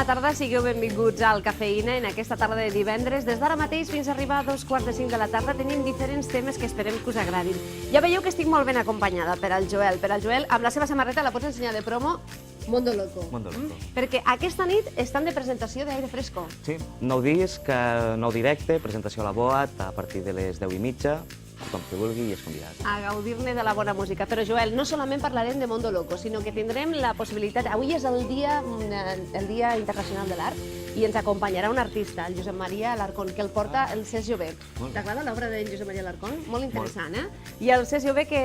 bona tarda, sigueu benvinguts al Cafeïna en aquesta tarda de divendres. Des d'ara mateix fins a arribar a 2:45 de la tarda tenim diferents temes que esperem que us agradin. Ja veieu que estic molt ben acompanyada per al Joel. Per al Joel, amb la seva samarreta, la pots ensenyar de promo? Mondo Loco. Mondo Loco. Perquè aquesta nit estan de presentació d'Aire Fresco. Sí, nou disc, nou directe, presentació a la Boat a partir de les 10:30. Tothom que vulgui i és convidat. A gaudir-ne de la bona música. Però, Joel, no solament parlarem de Mondo Loco, sinó que tindrem la possibilitat... Avui és el Dia Internacional de l'Art i ens acompanyarà un artista, el Josep Maria Alarcón, que el porta el Cés Jové. T'agrada l'obra de Josep Maria Alarcón? Molt interessant, eh? I el Cés Jové que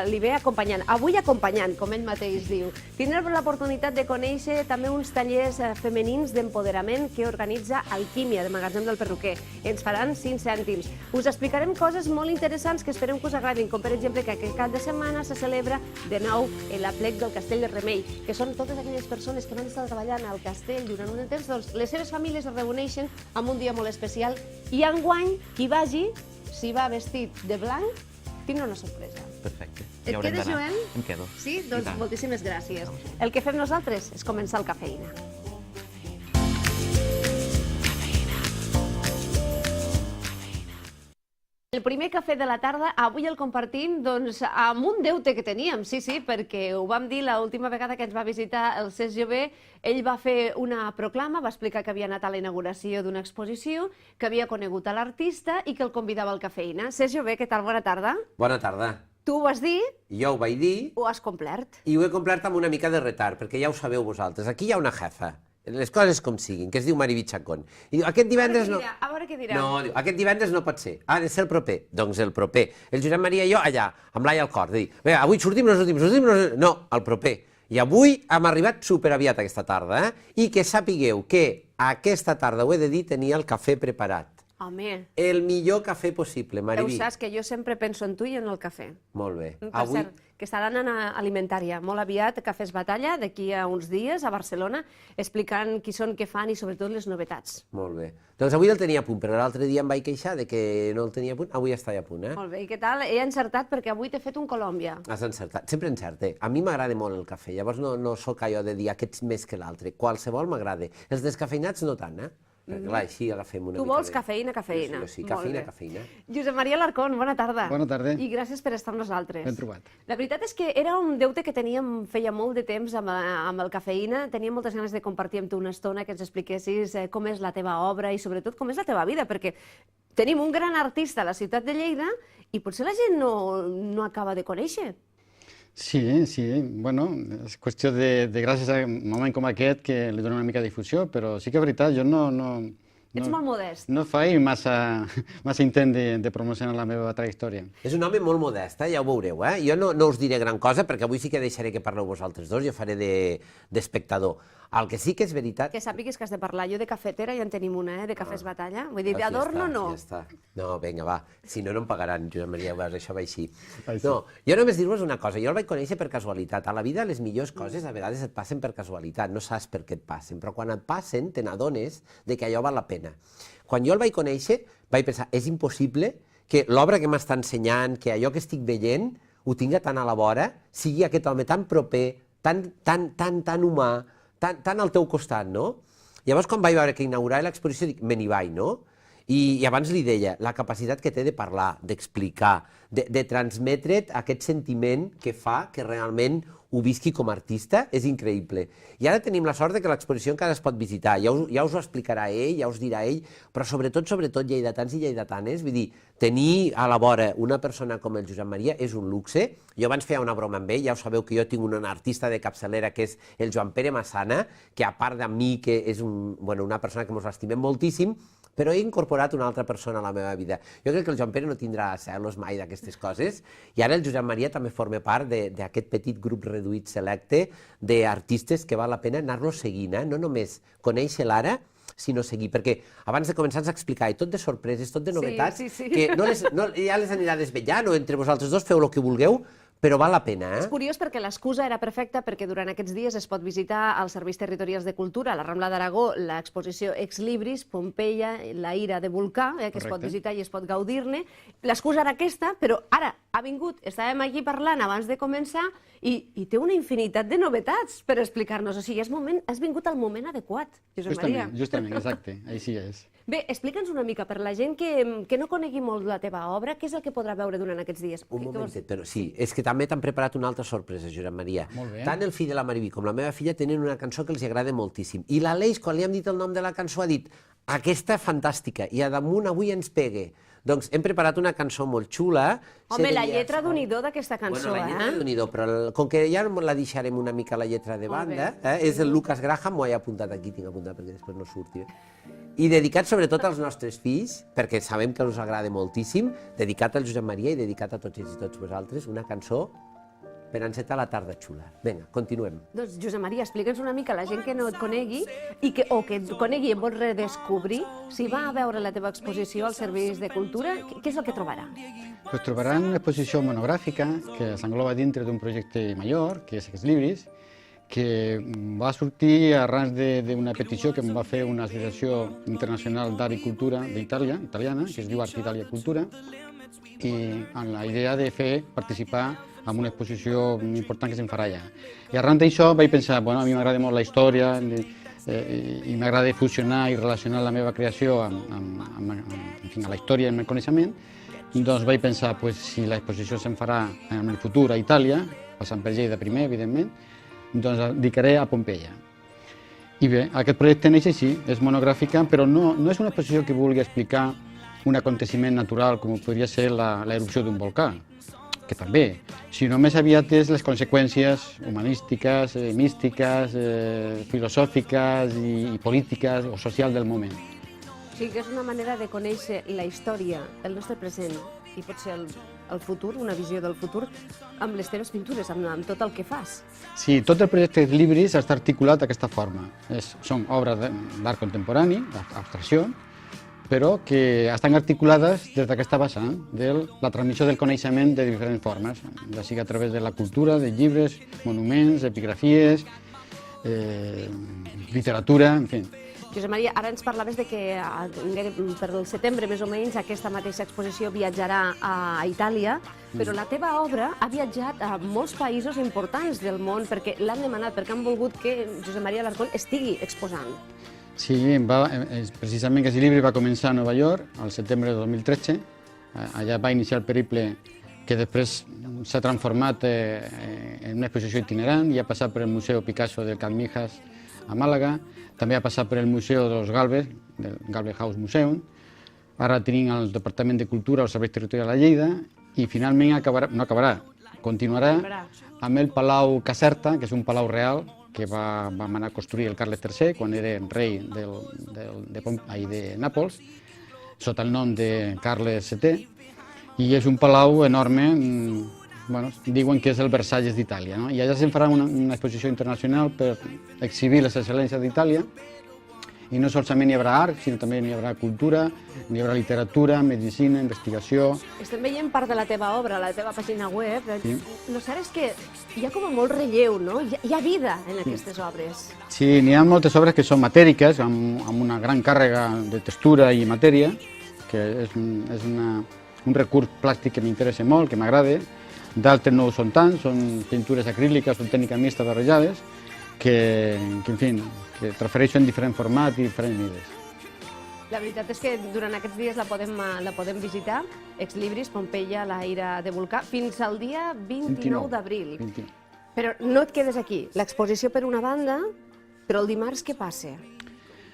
li ve acompanyant. Avui acompanyant, com ell mateix diu. Tindrem l'oportunitat de conèixer també uns tallers femenins d'empoderament que organitza Alquímia, de Magatzem del Perruquer. Ens faran 5 cèntims. Us explicarem coses molt interessants que esperem que us agradin, com per exemple que aquest cap de setmana se celebra de nou l'Aplec del Castell de Remei, que són totes aquelles persones que van estar treballant al castell durant un temps, doncs les seves famílies es reuneixen en un dia molt especial i enguany qui vagi, si va vestit de blanc, tindrà una sorpresa. Perfecte. Et quedes, Joel? Em quedo. Sí? Doncs moltíssimes gràcies. El que fem nosaltres és començar el Cafeïna. El primer cafè de la tarda avui el compartim amb un deute que teníem, sí, perquè ho vam dir l'última vegada que ens va visitar el Cés Jové. Ell va fer una proclama, va explicar que havia anat a la inauguració d'una exposició, que havia conegut a l'artista i que el convidava al Cafeïna. Cés Jové, què tal? Bona tarda. Bona tarda. Tu ho vas dir? Jo ho vaig dir. Ho has complert? I ho he complert amb una mica de retard, perquè ja ho sabeu vosaltres. Aquí hi ha una jefa. Les coses com siguin, que es diu Mariví Chacón. I diu, aquest divendres no... A veure què dirà. No, diu, aquest divendres no pot ser. Ha de ser el proper. Doncs el proper. El Josep Maria i jo allà, amb l'ai al cor, de dir, bé, avui sortim, no sortim, no, el proper. I avui hem arribat superaviat aquesta tarda, I que sapigueu que aquesta tarda, ho he de dir, tenia el cafè preparat. Home. El millor cafè possible, Mariví. Ho saps, que jo sempre penso en tu i en el cafè. Molt bé. Per cert, que estaran en Alimentària molt aviat, Cafès Batalla, d'aquí a uns dies, a Barcelona, explicant qui són, què fan i sobretot les novetats. Molt bé. Doncs avui el tenia a punt, però l'altre dia em vaig queixar de que no el tenia a punt. Avui està a punt, Molt bé, i què tal? He encertat perquè avui t'he fet un Colòmbia. Has encertat. Sempre encerte. A mi m'agrada molt el cafè, llavors no sóc allò de dir aquest més que l'altre. Qualsevol m'agrada. Els descafeinats no tant, Clar, així agafem una mica. Tu vols cafeïna, cafeïna. Sí, cafeïna, cafeïna. Josep Maria Alarcón, bona tarda. Bona tarda. I gràcies per estar amb nosaltres. Ben trobat. La veritat és que era un deute que teníem feia molt de temps amb el Cafeïna. Teníem moltes ganes de compartir amb tu una estona, que ens expliquessis com és la teva obra i sobretot com és la teva vida, perquè tenim un gran artista a la ciutat de Lleida i potser la gent no acaba de conèixer. Sí, bueno, és qüestió de gràcies a un moment com aquest que li dona una mica de difusió, però sí que és veritat, jo no... Ets molt modest. No faig massa intent de promocionar la meva trajectòria. És un home molt modest, ja ho veureu, Jo no us diré gran cosa, perquè avui sí que deixaré que parleu vosaltres dos, jo faré d'espectador. El que sí que és veritat... Que sàpigues que has de parlar. Jo de cafetera ja en tenim una, de Cafès Batalla. Vull dir, d'adorno no. Ja està. No, vinga, va. Si no, no em pagaran, Josep Maria, això va així. No, jo només dir-vos una cosa. Jo el vaig conèixer per casualitat. A la vida les millors coses a vegades et passen per casualitat. No saps per què et passen, però quan et passen te n'adones que allò val la pena. Quan jo el vaig conèixer vaig pensar, és impossible que l'obra que m'està ensenyant, que allò que estic veient, ho tinga tan a la vora, sigui aquest home tan proper, tan humà, tan al teu costat, no? Llavors, quan vaig veure que inaugurava l'exposició, dic, me n'hi vaig, no? I abans li deia, la capacitat que té de parlar, d'explicar, de transmetre't aquest sentiment que fa que realment ho visqui com a artista, és increïble. I ara tenim la sort que l'exposició encara es pot visitar, ja us ho explicarà ell, ja us dirà ell, però sobretot, lleidatans i lleidatanes, vull dir, tenir a la vora una persona com el Josep Maria és un luxe. Jo abans feia una broma amb ell, ja ho sabeu que jo tinc un artista de capçalera que és el Joan Pere Massana, que a part de mi, que és una persona que ens estimem moltíssim, però he incorporat una altra persona a la meva vida. Jo crec que el Joan Pere no tindrà celos mai d'aquestes coses, i ara el Josep Maria també forma part d'aquest petit grup reduït selecte d'artistes que val la pena anar-los seguint, no només conèixer l'ara, sinó seguir, perquè abans de començar ens explicava tot de sorpreses, tot de novetats, que ja les anirà desvetllant, o entre vosaltres dos feu el que vulgueu, però val la pena, És curiós perquè l'excusa era perfecta perquè durant aquests dies es pot visitar als serveis territorials de cultura, a la Rambla d'Aragó, l'exposició Ex Libris, Pompeia, la ira de Volcà, que es pot visitar i es pot gaudir-ne. L'excusa era aquesta, però ara ha vingut, estàvem aquí parlant abans de començar i té una infinitat de novetats per explicar-nos. O sigui, has vingut al moment adequat, Josep Maria. Justament, exacte, així és. Bé, explica'ns una mica, per la gent que no conegui molt la teva obra, què és el que podrà veure durant aquests dies? Un momentet, però sí, és que també t'han preparat una altra sorpresa, Josep Maria. Tant el fill de la Mariví com la meva filla tenen una cançó que els agrada moltíssim. I l'Aleix, quan li hem dit el nom de la cançó, ha dit aquesta fantàstica, i a damunt avui ens pegue. Doncs hem preparat una cançó molt xula. Home, la lletra d'un-i-do d'aquesta cançó, la lletra d'un-i-do, però com que ja la deixarem una mica la lletra de banda, és el Lucas Graham, m'ho he apuntat aquí, tinc apuntat perquè després no surti. I dedicat sobretot als nostres fills, perquè sabem que us agrada moltíssim, dedicat al Josep Maria i dedicat a tots ells i tots vosaltres, una cançó per encetar la tarda xula. Vinga, continuem. Doncs, Josep Maria, explica'ns una mica a la gent que no et conegui o que et conegui i et vol redescobrir, si va a veure la teva exposició als serveis de cultura, què és el que trobarà? Pues trobaran una exposició monogràfica que s'engloba dintre d'un projecte major, que és Ex Libris, que va sortir arran d'una petició que em va fer una associació internacional d'art i cultura italiana, que es diu Art Italia Cultura, i amb la idea de participar en una exposició important que se'n farà allà. I arran d'això vaig pensar, bueno, a mi m'agrada molt la història i m'agrada fusionar i relacionar la meva creació amb la història i amb el coneixement, doncs vaig pensar, si l'exposició se'n farà en el futur a Itàlia, passant per Lleida primer, evidentment, doncs el dedicaré a Pompeia. I bé, aquest projecte neix així, és monogràfica, però no és una exposició que vulgui explicar un aconteciment natural com podria ser l'erupció d'un volcà, que també, sinó més aviat és les conseqüències humanístiques, místiques, filosòfiques i polítiques o socials del moment. O sigui que és una manera de conèixer la història, el nostre present i potser el futur, una visió del futur, amb les teves pintures, amb tot el que fas. Sí, tot el projecte Libris està articulat d'aquesta forma. Són obres d'art contemporani, d'abstracció, però que estan articulades des d'aquesta vessant de la transmissió del coneixement de diferents formes, ja sigui a través de la cultura, de llibres, monuments, epigrafies, literatura, en fi. Josep Maria, ara ens parlaves de que per el setembre, més o menys, aquesta mateixa exposició viatjarà a Itàlia, però la teva obra ha viatjat a molts països importants del món perquè l'han demanat, perquè han volgut que Josep Maria Alarcón estigui exposant. Sí, precisament aquest llibre va començar a Nova York al setembre de 2013. Allà va iniciar el periple que després s'ha transformat en una exposició itinerant i ha passat per el Museu Picasso del Can Mijas a Màlaga, també ha passat per el Museu dels Galvez, del Galvez House Museum. Ara tenim el Departament de Cultura o Serveis Territorials a Lleida i finalment continuarà amb el Palau Caserta, que és un palau real que va manar a construir el Carles III quan era rei de Nàpols, sota el nom de Carles VII, i és un palau enorme, diuen que és el Versalles d'Itàlia, i allà se'n farà una exposició internacional per exhibir les excel·lències d'Itàlia, i no solament hi haurà art, sinó també hi haurà cultura, hi haurà literatura, medicina, investigació. Estem veient part de la teva obra, la teva pàgina web. El cert és que hi ha com molt relleu, no? Hi ha vida en aquestes obres. Sí, n'hi ha moltes obres que són matèriques, amb una gran càrrega de textura i matèria, que és un recurs plàstic que m'interessa molt, que m'agrada. D'altres no ho són tant, són pintures acríliques, són tècniques mixtes barrejades, que en fi, que transfereixen diferent format i diferents mides. La veritat és que durant aquests dies la podem visitar, Ex Libris, Pompeia, la ira de Volcà, fins al dia 29 d'abril. Però no et quedes aquí. L'exposició per una banda, però el dimarts què passa?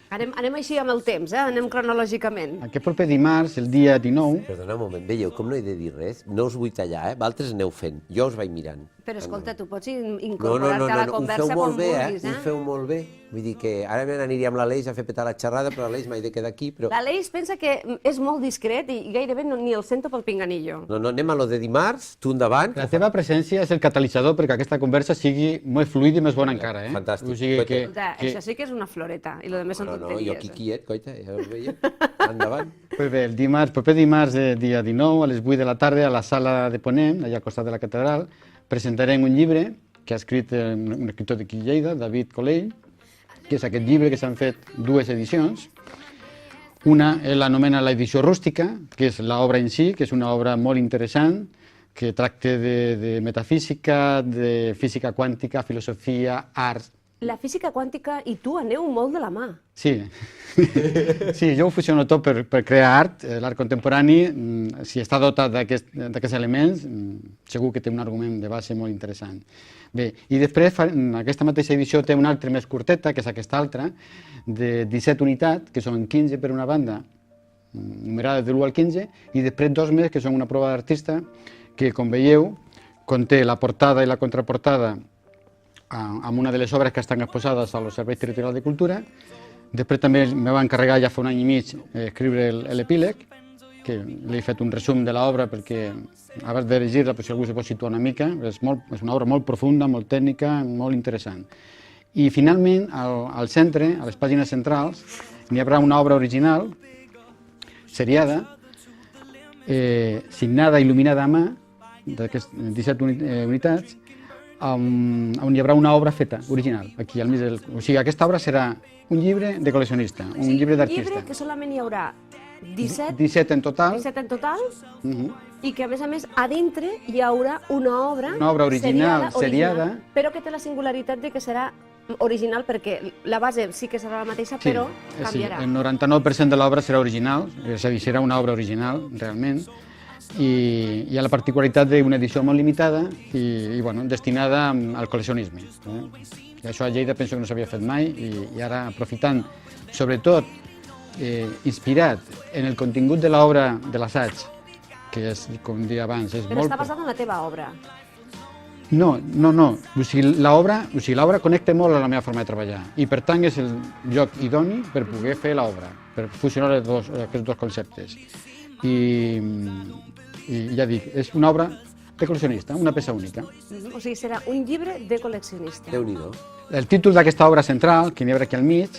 Anem així amb el temps, anem cronològicament. Aquest proper dimarts, el dia 19... Perdona un moment, veieu com no he de dir res? No us vull tallar, Vosaltres aneu fent, jo us vaig mirant. Però escolta, tu pots incorporar-te a la conversa quan vulguis, ho feu molt bé. Vull dir que ara me n'aniria amb l'Aleix a fer petar la xerrada, però l'Aleix m'ha de quedar aquí. L'Aleix pensa que és molt discret i gairebé ni el sento pel pinganillo. No, anem a lo de dimarts, tu endavant. La teva presència és el catalitzador perquè aquesta conversa sigui més fluida i més bona encara. Fantàstic. Això sí que és una floreta i el més són tonteries. No, jo aquí quiet, coita, ja us veia. Endavant. Pues bé, el proper dimarts, dia 19, a les 8 de la tarda, a la sala de Ponent, allà al costat de la catedral, presentarem un llibre que ha escrit un escriptor d'aquí a Lleida, David Colell, que és aquest llibre que s'han fet dues edicions. Una l'anomena l'edició rústica, que és l'obra en si, que és una obra molt interessant, que tracta de metafísica, de física quàntica, filosofia, arts. La física quàntica i tu aneu molt de la mà. Sí, sí, jo ho fusiono tot per crear art. L'art contemporani, si està dotat d'aquests elements, segur que té un argument de base molt interessant. Bé, i després aquesta mateixa edició té una altra més curteta, que és aquesta altra, de 17 unitats, que són 15 per una banda, numerades de l'1 al 15, i després 2 més, que són una prova d'artista, que, com veieu, conté la portada i la contraportada amb una de les obres que estan exposades al Servei Territorial de Cultura. Després també me va encarregar ja fa un any i mig escriure l'epíleg, que li he fet un resum de l'obra perquè abans de llegir-la, si algú se pot situar una mica, és una obra molt profunda, molt tècnica, molt interessant. I finalment, al centre, a les pàgines centrals, n'hi haurà una obra original, seriada, signada i il·luminada a mà, d'aquestes 17 unitats, on hi haurà una obra feta, original, aquí al mig del... O sigui, aquesta obra serà un llibre de col·leccionista, un llibre d'artista. Un llibre que solament hi haurà 17 en total. 17 en total, i que a més a dintre hi haurà una obra original, seriada, però que té la singularitat de que serà original perquè la base sí que serà la mateixa, però canviarà. Sí, el 99% de l'obra serà original, és a dir, serà una obra original, realment, i hi ha la particularitat d'una edició molt limitada i bueno, destinada al col·leccionisme. I això a Lleida penso que no s'havia fet mai i ara aprofitant, sobretot inspirat en el contingut de l'obra de l'assaig, que és, com deia abans, és Però molt... està basat en la teva obra. No. O sigui, l'obra connecta molt a la meva forma de treballar i, per tant, és el lloc idoni per poder fer l'obra, per fusionar aquests dos conceptes. I ja dic, és una obra de col·leccionista, una peça única. O sigui, serà un llibre de col·leccionista. Déu-n'hi-do. El títol d'aquesta obra central, que n'hi haurà aquí al mig,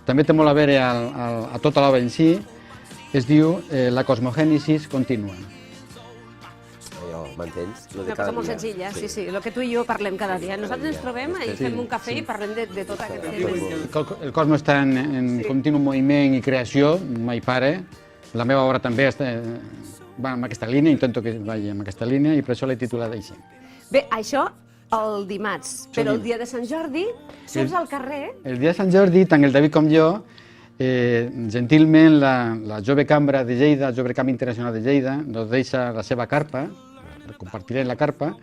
també té molt a veure a tota l'obra en si, es diu La cosmogènesis contínua. Allò, m'entens? Una cosa molt senzilla, sí, el que tu i jo parlem cada dia. Nosaltres ens trobem i fem un cafè i parlem de tot aquest tema. El cosmos està en continu moviment i creació, mai pare. La meva obra també va en aquesta línia, intento que vagi en aquesta línia i per això l'he titulat així. Bé, això el dimarts, però el dia de Sant Jordi surts al carrer. El dia de Sant Jordi, tant el David com jo, gentilment la Jove Cambra de Lleida, el Jove Camp Internacional de Lleida, ens deixa la seva carpa, compartirem la carpa,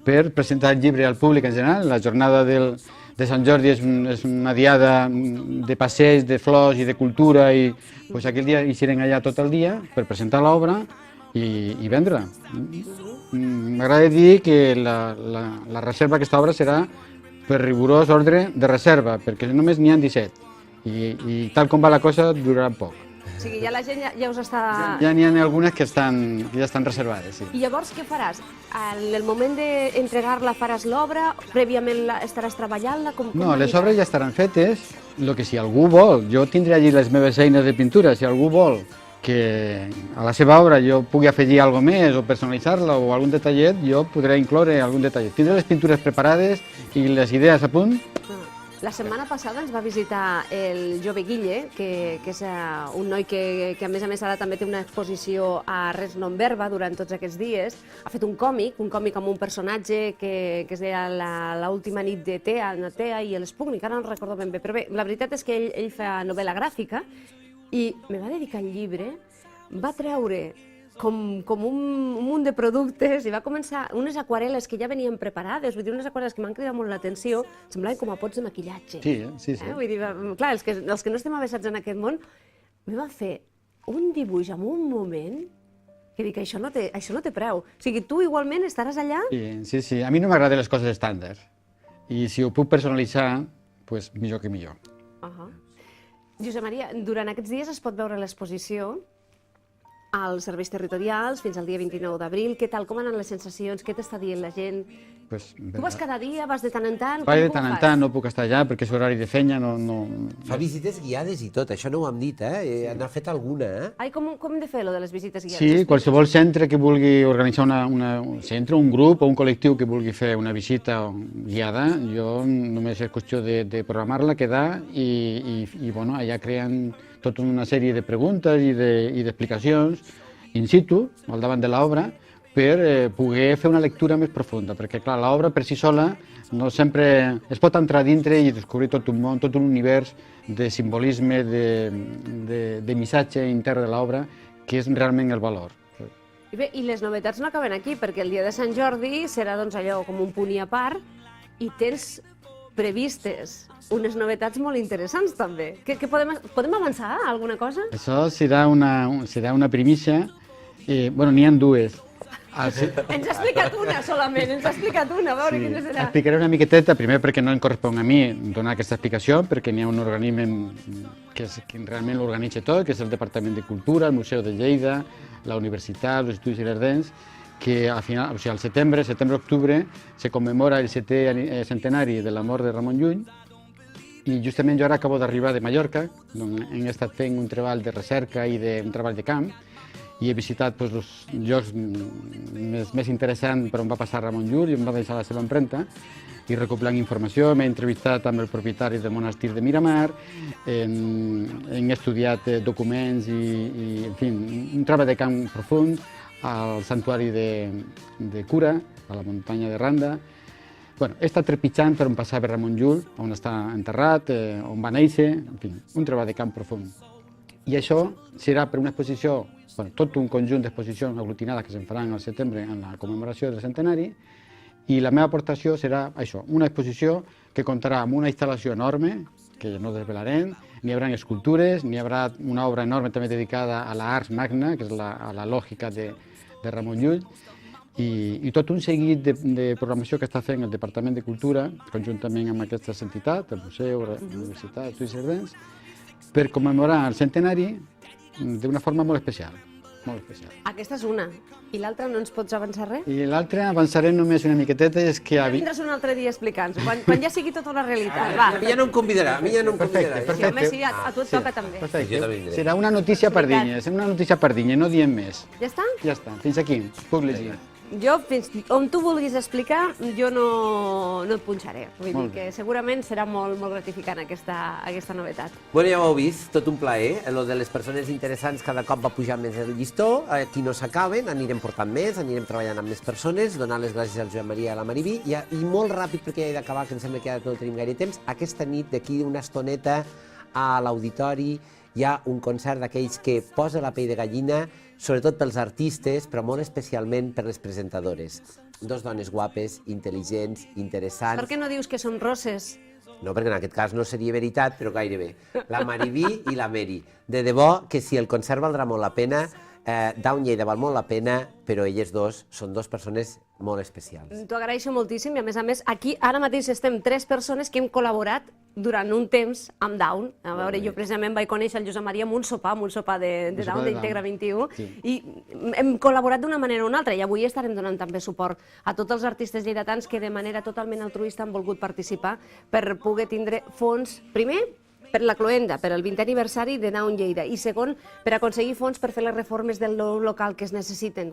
per presentar el llibre al públic en general. La jornada de Sant Jordi és una diada de passeig, de flors i de cultura i aquell dia hi serem allà tot el dia per presentar l'obra i vendre-la. M'agrada dir que la reserva d'aquesta obra serà per rigorós ordre de reserva, perquè només n'hi ha 17 i tal com va la cosa durarà poc. O sigui, ja la gent ja us està... Ja n'hi ha algunes que ja estan reservades, sí. I llavors què faràs? En el moment d'entregar-la faràs l'obra? Prèviament estaràs treballant-la? No, les obres ja estaran fetes. El que si algú vol, jo tindré allí les meves eines de pintura, si algú vol que a la seva obra jo pugui afegir alguna més o personalitzar-la o algun detallet, jo podré incloure algun detallet. Tindré les pintures preparades i les idees a punt. La setmana passada ens va visitar el jove Guille, que és un noi que a més ara també té una exposició a Res Non Verba durant tots aquests dies. Ha fet un còmic amb un personatge que es deia l'última nit de Tea i l'Sputnik, ara no recordo ben bé, però bé, la veritat és que ell fa novel·la gràfica i me va dedicar el llibre, va treure com un munt de productes i va començar unes aquarel·les que ja venien preparades, vull dir, unes aquarel·les que m'han cridat molt l'atenció, semblaven com a pots de maquillatge. Sí. Vull dir, clar, els que no estem avesats en aquest món, me va fer un dibuix en un moment que dic, això no té preu. O sigui, tu igualment estaràs allà? Sí. A mi no m'agraden les coses estàndards. I si ho puc personalitzar, doncs millor que millor. Josep Maria, durant aquests dies es pot veure l'exposició als serveis territorials fins al dia 29 d'abril. Què tal? Com han anat les sensacions? Què t'està dient la gent? Pues, Tu vas cada dia? Vas de tant en tant? vaig de Com tant ho en fas? tant, no puc estar allà perquè és horari de feina, no... Fa visites guiades i tot, això no ho hem dit, n'ha fet alguna, Ai, com hem de fer, lo de les visites guiades? Sí, qualsevol centre que vulgui organitzar un centre, un grup o un col·lectiu que vulgui fer una visita guiada, jo només és qüestió de programar-la, quedar i bueno, allà creen tota una sèrie de preguntes i d'explicacions in situ, al davant de l'obra, per poder fer una lectura més profunda, perquè clar, l'obra per si sola no sempre es pot entrar dintre i descobrir tot un món, tot un univers de simbolisme, de missatge intern de l'obra, que és realment el valor. I bé, i les novetats no acaben aquí, perquè el dia de Sant Jordi serà doncs allò com un punt i a part i tens previstes unes novetats molt interessants també. Podem avançar alguna cosa? Això serà una primícia, bueno, n'hi ha dues. Ens ha explicat una solament, ens ha explicat una, a veure quina serà. Explicaré una miqueteta, primer perquè no em correspon a mi donar aquesta explicació, perquè n'hi ha un organisme que realment l'organitza tot, que és el Departament de Cultura, el Museu de Lleida, la Universitat, els Estudis Ilerdencs, que al setembre-octubre, se commemora el 7è centenari de la mort de Ramon Llull, i justament jo ara acabo d'arribar de Mallorca, on hem estat fent un treball de recerca i un treball de camp, i he visitat els llocs més interessants per on va passar Ramon Llull i on va deixar la seva empremta, i recopilant informació, m'he entrevistat amb el propietari del monestir de Miramar, hem estudiat documents i en fi, un treball de camp profund al santuari de Cura, a la muntanya de Randa. Bueno, he estat trepitjant per on passava Ramon Llull, on està enterrat, on va néixer, en fi, un treball de camp profund. I això serà per una exposició, tot un conjunt d'exposicions aglutinades que se'n faran al setembre en la commemoració del centenari, i la meva aportació serà això, una exposició que comptarà amb una instal·lació enorme, que no desvelarem, n'hi haurà escultures, n'hi haurà una obra enorme també dedicada a l'Ars Magna, que és a la lògica de Ramon Llull, i tot un seguit de programació que està fent el Departament de Cultura, conjuntament amb aquestes entitats, el Museu, la Universitat, Estudis Ilerdencs, per commemorar el centenari d'una forma molt especial. Molt especial. Aquesta és una. I l'altra no ens pots avançar res? I l'altra avançaré només una miqueteta, és que... Ja vindràs un altre dia a explicar-nos, quan ja sigui tota una realitat. Va. A mi ja no em convidarà, Sí, home, sí, a tu et toca també. Perfecte. Serà una notícia per dinya, no diem més. Ja està? Ja està, fins aquí, puc llegir. Jo, fins on tu vulguis explicar, jo no et punxaré. Vull dir que segurament serà molt gratificant aquesta novetat. Bueno, ja ho heu vist, tot un plaer. Lo de les persones interessants cada cop va pujar més el llistó. Aquí no s'acaben, anirem portant més, anirem treballant amb més persones, donar les gràcies al Josep Maria i a la Mariví. I molt ràpid, perquè ja he d'acabar, que em sembla que ja no tenim gaire temps, aquesta nit, d'aquí una estoneta, a l'auditori, hi ha un concert d'aquells que posa la pell de gallina, sobretot pels artistes, però molt especialment per les presentadores. Dos dones guapes, intel·ligents, interessants... Per què no dius que són rosses? No, perquè en aquest cas no seria veritat, però gairebé. La Mariví i la Mary. De debò que si el concert valdrà molt la pena, Down Lleida val molt la pena, però elles dos són dues persones molt especials. T'ho agraeixo moltíssim i a més, aquí ara mateix estem 3 persones que hem col·laborat durant un temps amb Down. A veure, jo precisament vaig conèixer el Josep Maria amb un sopar de Down, d'Integra 21, i hem col·laborat d'una manera o una altra, i avui estarem donant també suport a tots els artistes lleidatans que de manera totalment altruista han volgut participar per poder tindre fons, primer, per la cloenda, per el 20è aniversari de Down Lleida, i segon, per aconseguir fons per fer les reformes del nou local que es necessiten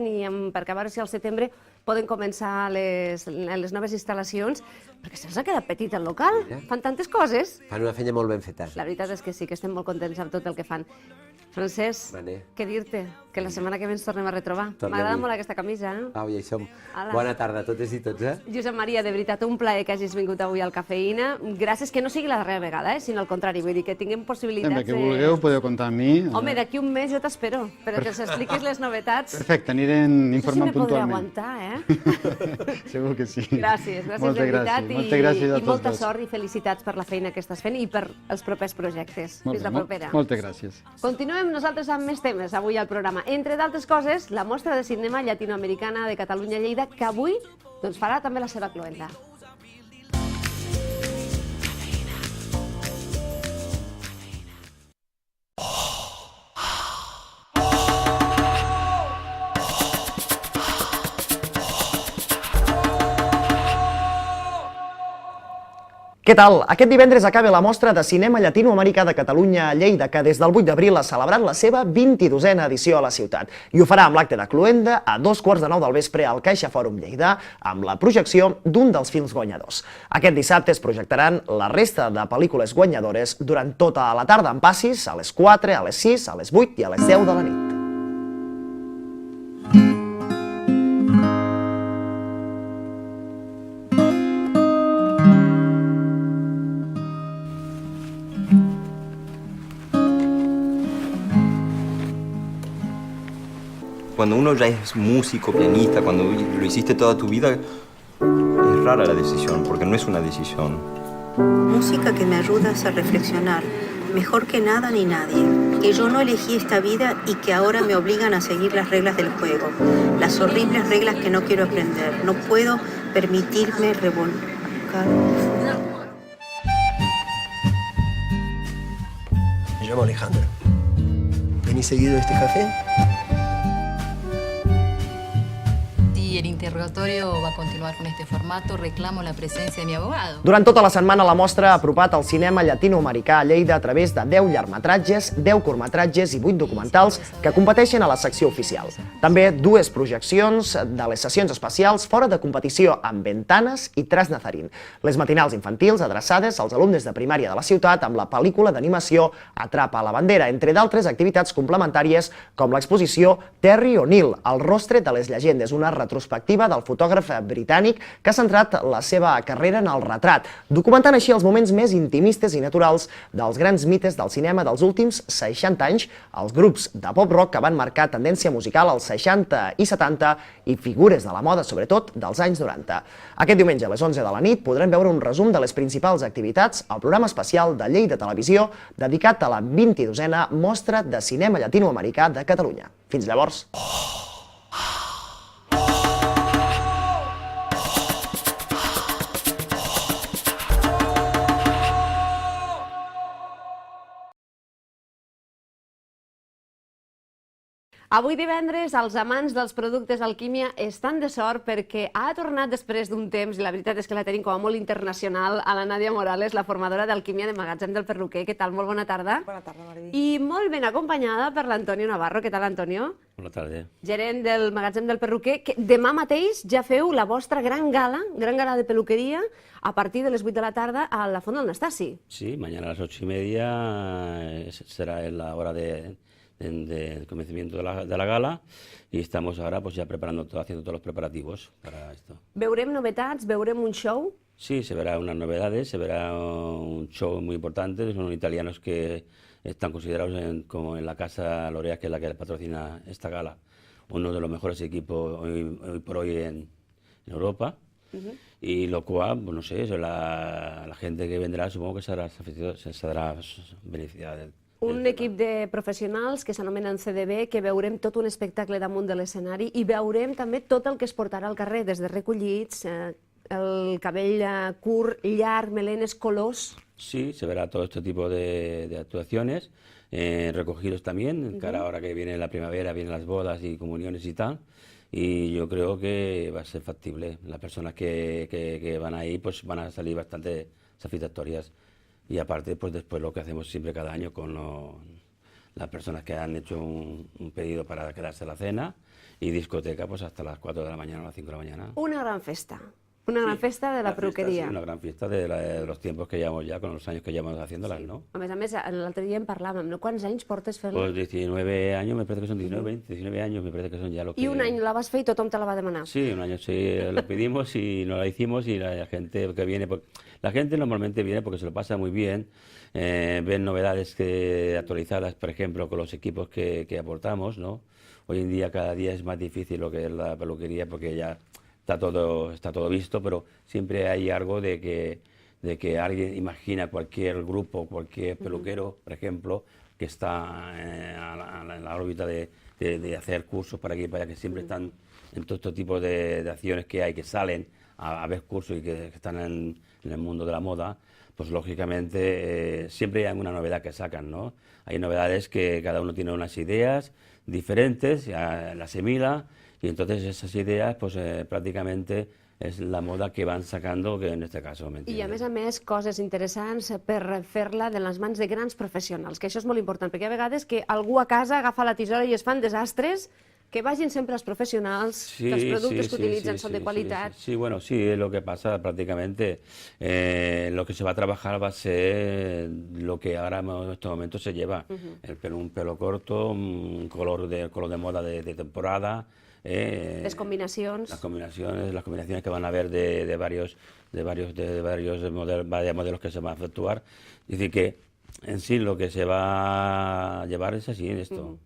i perquè a veure si al setembre poden començar les noves instal·lacions, perquè se'ls ha quedat petit el local, fan tantes coses. Fan una feina molt ben feta. La veritat és que sí, que estem molt contents amb tot el que fan. Francesc, què dir-te? Que la setmana que ve ens tornem a retrobar. M'agrada molt aquesta camisa, eh? Au, i això. Bona tarda a totes i tots, eh? Josep Maria, de veritat, un plaer que hagis vingut avui al Cafeïna. Gràcies, que no sigui la darrera vegada, sinó al contrari, vull dir que tinguem possibilitats de... Sempre que vulgueu podeu comptar amb mi. Home, d'aquí un mes jo t'espero, perquè ens expliquis les novetats. Perfecte, anirem informant puntualment. No sé si me podré aguantar, eh? Segur que sí. Gràcies de veritat, i molta dos. sort i felicitats per la feina que estàs fent i per els propers projectes. Fins la propera. Moltes gràcies. Continuem nosaltres amb més temes avui al programa. Entre d'altres coses, la mostra de cinema llatinoamericana de Catalunya-Lleida, que avui farà també la seva cloenda. Què tal? Aquest divendres acaba la mostra de cinema llatinoamericà de Catalunya a Lleida, que des del 8 d'abril ha celebrat la seva 22a edició a la ciutat. I ho farà amb l'acte de cloenda a 9:15 del vespre al Caixa Fòrum Lleida, amb la projecció d'un dels films guanyadors. Aquest dissabte es projectaran la resta de pel·lícules guanyadores durant tota la tarda en passis, a les 4, a les 6, a les 8 i a les 10 de la nit. Cuando uno ya es músico, pianista, cuando lo hiciste toda tu vida, es rara la decisión, porque no es una decisión. Música que me ayuda a reflexionar, mejor que nada ni nadie, que yo no elegí esta vida y que ahora me obligan a seguir las reglas del juego, las horribles reglas que no quiero aprender. No puedo permitirme revolcar. Me llamo Alejandro. ¿Venís seguido a este café? Si el interrogatorio va a continuar con este formato, reclamo la presencia de mi abogado. Durant tota la setmana la mostra ha apropat el cinema llatinoamericà a Lleida a través de 10 llargmetratges, 10 curtmetratges i 8 documentals que competeixen a la secció oficial. També dues projeccions de les sessions especials fora de competició amb Ventanas i Tras Nazarín, les matinals infantils adreçades als alumnes de primària de la ciutat amb la pel·lícula d'animació Atrapa la bandera, entre d'altres activitats complementàries com l'exposició Terry O'Neill, el rostre de les llegendes, una retrospectiva del fotògraf britànic que ha centrat la seva carrera en el retrat, documentant així els moments més intimistes i naturals dels grans mites del cinema dels últims 60 anys, els grups de pop-rock que van marcar tendència musical als 60 i 70 i figures de la moda, sobretot, dels anys 90. Aquest diumenge a les 11 de la nit podrem veure un resum de les principals activitats al programa especial de Lleida Televisió dedicat a la 22a Mostra de Cinema Llatinoamericà de Catalunya. Fins llavors. Avui divendres els amants dels productes Alquímia estan de sort perquè ha tornat després d'un temps, i la veritat és que la tenim com a molt internacional, a la Nàdia Morales, la formadora d'Alquímia de Magatzem del Perruquer. Què tal? Molt bona tarda. Bona tarda, Mariví. I molt ben acompanyada per l'Antonio Navarro. Què tal, Antonio? Bona tarda. Gerent del Magatzem del Perruquer, que demà mateix ja feu la vostra gran gala de peluqueria a partir de les 8 de la tarda a la Font del Nastasi. Sí, mañana a las 8:30 será la hora del comencimiento de la gala y estamos ahora pues ya preparando todo, haciendo todos los preparativos para esto. Veurem novetats, veurem un show. Sí, se verá unas novedades, se verá un show muy importante, son italianos que están considerados como en la Casa L'Oréal, que es la que patrocina esta gala, uno de los mejores equipos hoy por hoy en Europa. Y lo cual, pues no sé, la gente que vendrá supongo que se será beneficiada. Un equip de professionals que s'anomenen CDB, que veurem tot un espectacle damunt de l'escenari i veurem també tot el que es portarà al carrer, des de recollits, el cabell curt, llarg, melenes, colors. Sí, se verá todo este tipo de actuaciones, recogidos también, cara ahora que viene la primavera, vienen las bodas y comuniones y tal, y yo creo que va a ser factible. Las personas que van ahí pues van a salir bastante satisfactorias. Y aparte, pues después lo que hacemos siempre cada año con las personas que han hecho un pedido para quedarse a la cena y discoteca pues hasta las 4 de la mañana o las 5 de la mañana. Una gran festa. Una gran festa de la peluqueria. Sí, una gran fiesta de los tiempos que llevamos ya, con los años que llevamos haciéndolas, ¿no? A més, l'altre dia en parlàvem, no? Quants anys portes fent-la? Pues 19 años, me parece que son 19 años, me parece que son ya lo que... I un any la vas fer i tothom te la va demanar. Sí, un año sí, lo pedimos y no la hicimos y la gente que viene... La gente normalmente viene porque se lo pasa muy bien, ven novedades actualizadas, por ejemplo, con los equipos que aportamos, ¿no? Hoy en día cada día es más difícil lo que es la peluquería porque ya está todo visto, pero siempre hay algo de que alguien imagina cualquier grupo, cualquier peluquero, por ejemplo, que está en la órbita de hacer cursos para aquí y para allá, que siempre están en todo este tipo de acciones que hay, que salen a ver cursos y que están en el mundo de la moda, pues lógicamente siempre hay una novedad que sacan, ¿no? Hay novedades que cada uno tiene unas ideas diferentes, las asimila Y entonces esas ideas, pues prácticamente és la moda que van sacando, que en este caso, ¿me entiendes? I a més, coses interessants per fer-la de les mans de grans professionals, que això és molt important, perquè hi ha vegades que algú a casa agafa la tisora i es fan desastres, que vagin sempre els professionals, que els productes que utilitzen són de qualitat. Sí, bueno, sí, es lo que pasa prácticamente. Lo que se va a trabajar va a ser lo que ahora en estos momentos se lleva. Un pelo corto, un color de moda de temporada. Les combinacions. Las combinaciones que van a haber de varios modelos que se van a efectuar. Es decir, que en sí lo que se va a llevar es así, en esto.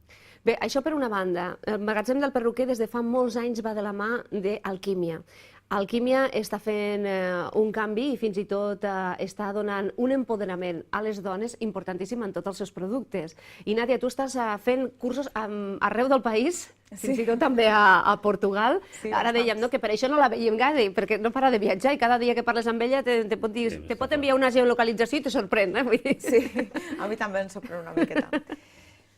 Bé, això per una banda. El magatzem del perruquer des de fa molts anys va de la mà d'Alquímia. Alquímia està fent un canvi i fins i tot està donant un empoderament a les dones importantíssim en tots els seus productes. I Nàdia, tu estàs fent cursos arreu del país, fins i tot també a Portugal. Ara dèiem que per això no la veiem gaire, perquè no para de viatjar i cada dia que parles amb ella te pot enviar una geolocalització i te sorprèn. Sí, a mí también sorprende una miqueta.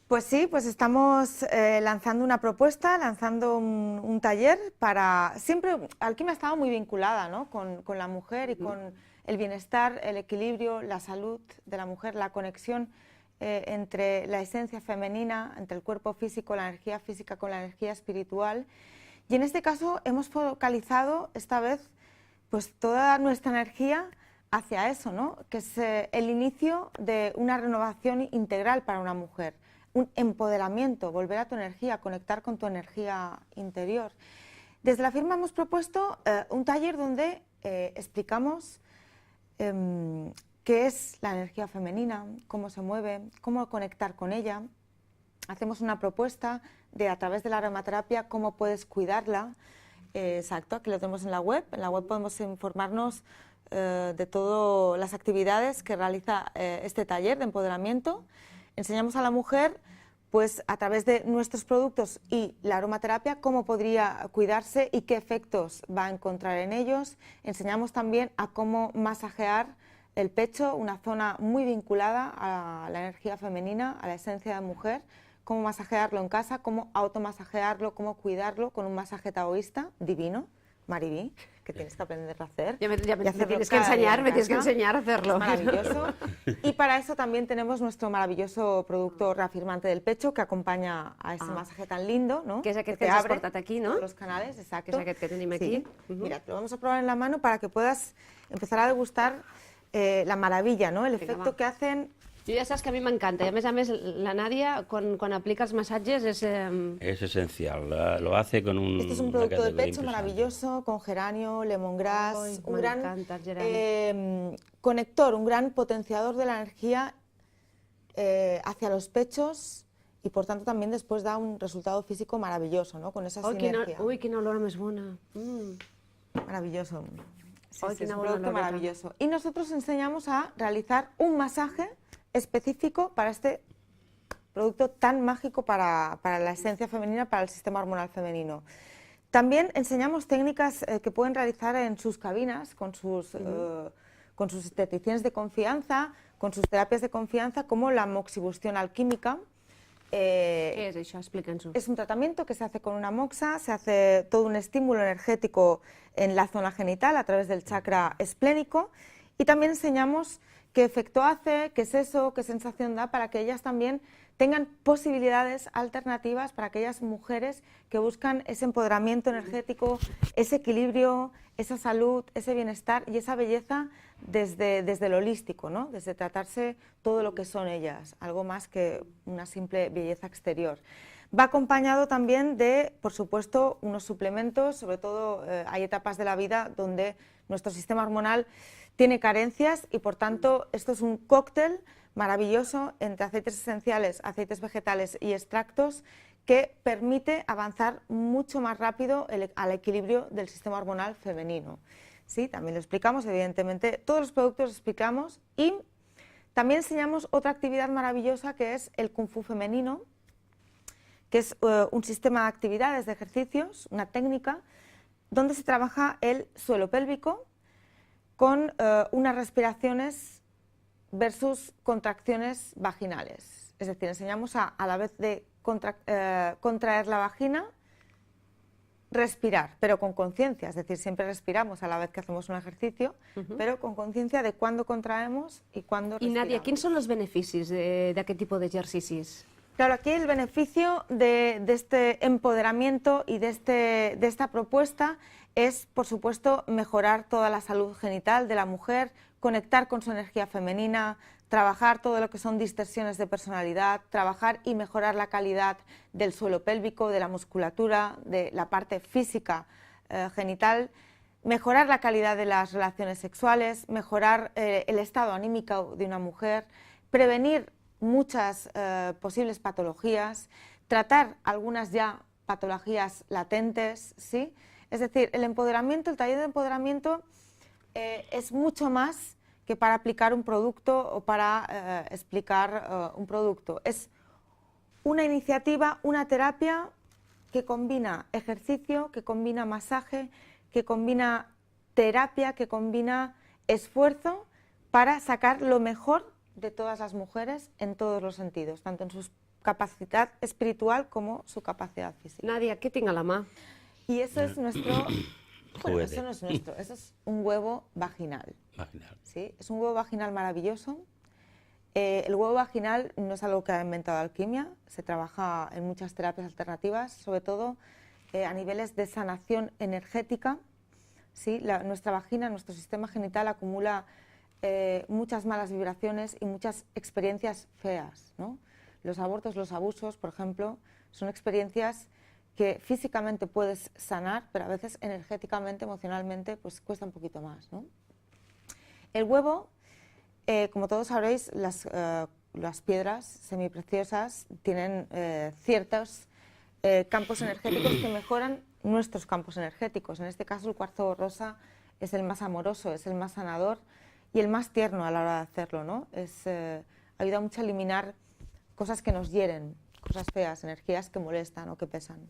Pues sí, pues estamos lanzando una propuesta, lanzando un taller para... Siempre Alquímia ha estado muy vinculada, ¿no?, con la mujer y con el bienestar, el equilibrio, la salud de la mujer, la conexión entre la esencia femenina, entre el cuerpo físico, la energía física con la energía espiritual. Y en este caso hemos focalizado esta vez pues toda nuestra energía hacia eso, ¿no?, que es el inicio de una renovación integral para una mujer. Un empoderamiento, volver a tu energía, conectar con tu energía interior. Desde la firma hemos propuesto un taller donde explicamos qué es la energía femenina, cómo se mueve, cómo conectar con ella. Hacemos una propuesta de, a través de la aromaterapia, cómo puedes cuidarla. Exacto, aquí lo tenemos en la web. En la web podemos informarnos de todas las actividades que realiza este taller de empoderamiento. Enseñamos a la mujer, pues a través de nuestros productos y la aromaterapia, cómo podría cuidarse y qué efectos va a encontrar en ellos. Enseñamos también a cómo masajear el pecho, una zona muy vinculada a la energía femenina, a la esencia de mujer, cómo masajearlo en casa, cómo automasajearlo, cómo cuidarlo con un masaje taoísta divino, Maribí, que tienes que aprender a hacer. Me tienes que enseñar a hacerlo. Es maravilloso. Y para eso también tenemos nuestro maravilloso producto reafirmante del pecho que acompaña a ese masaje tan lindo, ¿no? Que és aquest que ens has portat aquí, no? Los canales, exacto. Que és aquest que tenim aquí. Mira, te lo vamos a probar en la mano para que puedas empezar a degustar la maravilla, ¿no? El efecto que hacen. Jo ja saps que a mi m'encanta, i a més, la Nàdia, quan aplica els massatges, és... Es esencial, lo hace con un... Este es un producto de pecho maravilloso, con geranio, lemongrass, un gran conector, un gran potenciador de la energía hacia los pechos y por tanto también después da un resultado físico maravilloso, ¿no? Con esa sinergia. Uy, quina olor més bona. Maravilloso. Sí, es un producto maravilloso. Y nosotros enseñamos a realizar un masaje específico para este producto tan mágico para la esencia femenina, para el sistema hormonal femenino. También enseñamos técnicas que pueden realizar en sus cabinas, con sus esteticistas de confianza, con sus terapias de confianza, como la moxibustión alquímica. ¿Qué es eso? Explícanos. Es un tratamiento que se hace con una moxa, se hace todo un estímulo energético en la zona genital a través del chakra esplénico y también enseñamos qué efecto hace, qué es eso, qué sensación da, para que ellas también tengan posibilidades alternativas para aquellas mujeres que buscan ese empoderamiento energético, ese equilibrio, esa salud, ese bienestar y esa belleza desde lo holístico, ¿no? Desde tratarse todo lo que son ellas, algo más que una simple belleza exterior. Va acompañado también de, por supuesto, unos suplementos, sobre todo hay etapas de la vida donde nuestro sistema hormonal tiene carencias y por tanto esto es un cóctel maravilloso entre aceites esenciales, aceites vegetales y extractos que permite avanzar mucho más rápido al equilibrio del sistema hormonal femenino. Sí, también lo explicamos, evidentemente, todos los productos los explicamos y también enseñamos otra actividad maravillosa que es el Kung Fu femenino, que es un sistema de actividades, de ejercicios, una técnica donde se trabaja el suelo pélvico con unas respiraciones versus contracciones vaginales. Es decir, enseñamos a la vez de contraer la vagina, respirar, pero con conciencia, es decir, siempre respiramos a la vez que hacemos un ejercicio, pero con conciencia de cuándo contraemos y cuándo I, respiramos. Nàdia, quins són els beneficis d'aquest tipus d'exercicis? Claro, aquí el beneficio de este empoderamiento y de esta propuesta es, por supuesto, mejorar toda la salud genital de la mujer, conectar con su energía femenina, trabajar todo lo que son distorsiones de personalidad, trabajar y mejorar la calidad del suelo pélvico, de la musculatura, de la parte física genital, mejorar la calidad de las relaciones sexuales, mejorar el estado anímico de una mujer, prevenir muchas posibles patologías, tratar algunas ya patologías latentes, ¿sí? Es decir, el empoderamiento, el taller de empoderamiento es mucho más que para aplicar un producto o para explicar un producto. Es una iniciativa, una terapia que combina ejercicio, que combina masaje, que combina terapia, que combina esfuerzo para sacar lo mejor de todas las mujeres en todos los sentidos, tanto en su capacidad espiritual como su capacidad física. Nàdia, què tinc a la mà? Y eso es nuestro... Bueno, Juguete. eso no es nuestro, eso es un huevo vaginal. Vaginal. ¿Sí? Es un huevo vaginal maravilloso. El huevo vaginal no es algo que ha inventado Alquimia, se trabaja en muchas terapias alternativas, sobre todo a niveles de sanación energética. ¿Sí? Nuestra vagina, nuestro sistema genital acumula muchas malas vibraciones y muchas experiencias feas, ¿no? Los abortos, los abusos, por ejemplo, son experiencias que físicamente puedes sanar, pero a veces energéticamente, emocionalmente, pues cuesta un poquito más, ¿no? El huevo, como todos sabréis, las piedras semipreciosas tienen ciertos campos energéticos que mejoran nuestros campos energéticos. En este caso, el cuarzo rosa es el más amoroso, es el más sanador y el más tierno a la hora de hacerlo, ¿no? Ayuda mucho a eliminar cosas que nos hieren, cosas feas, energías que molestan o que pesan.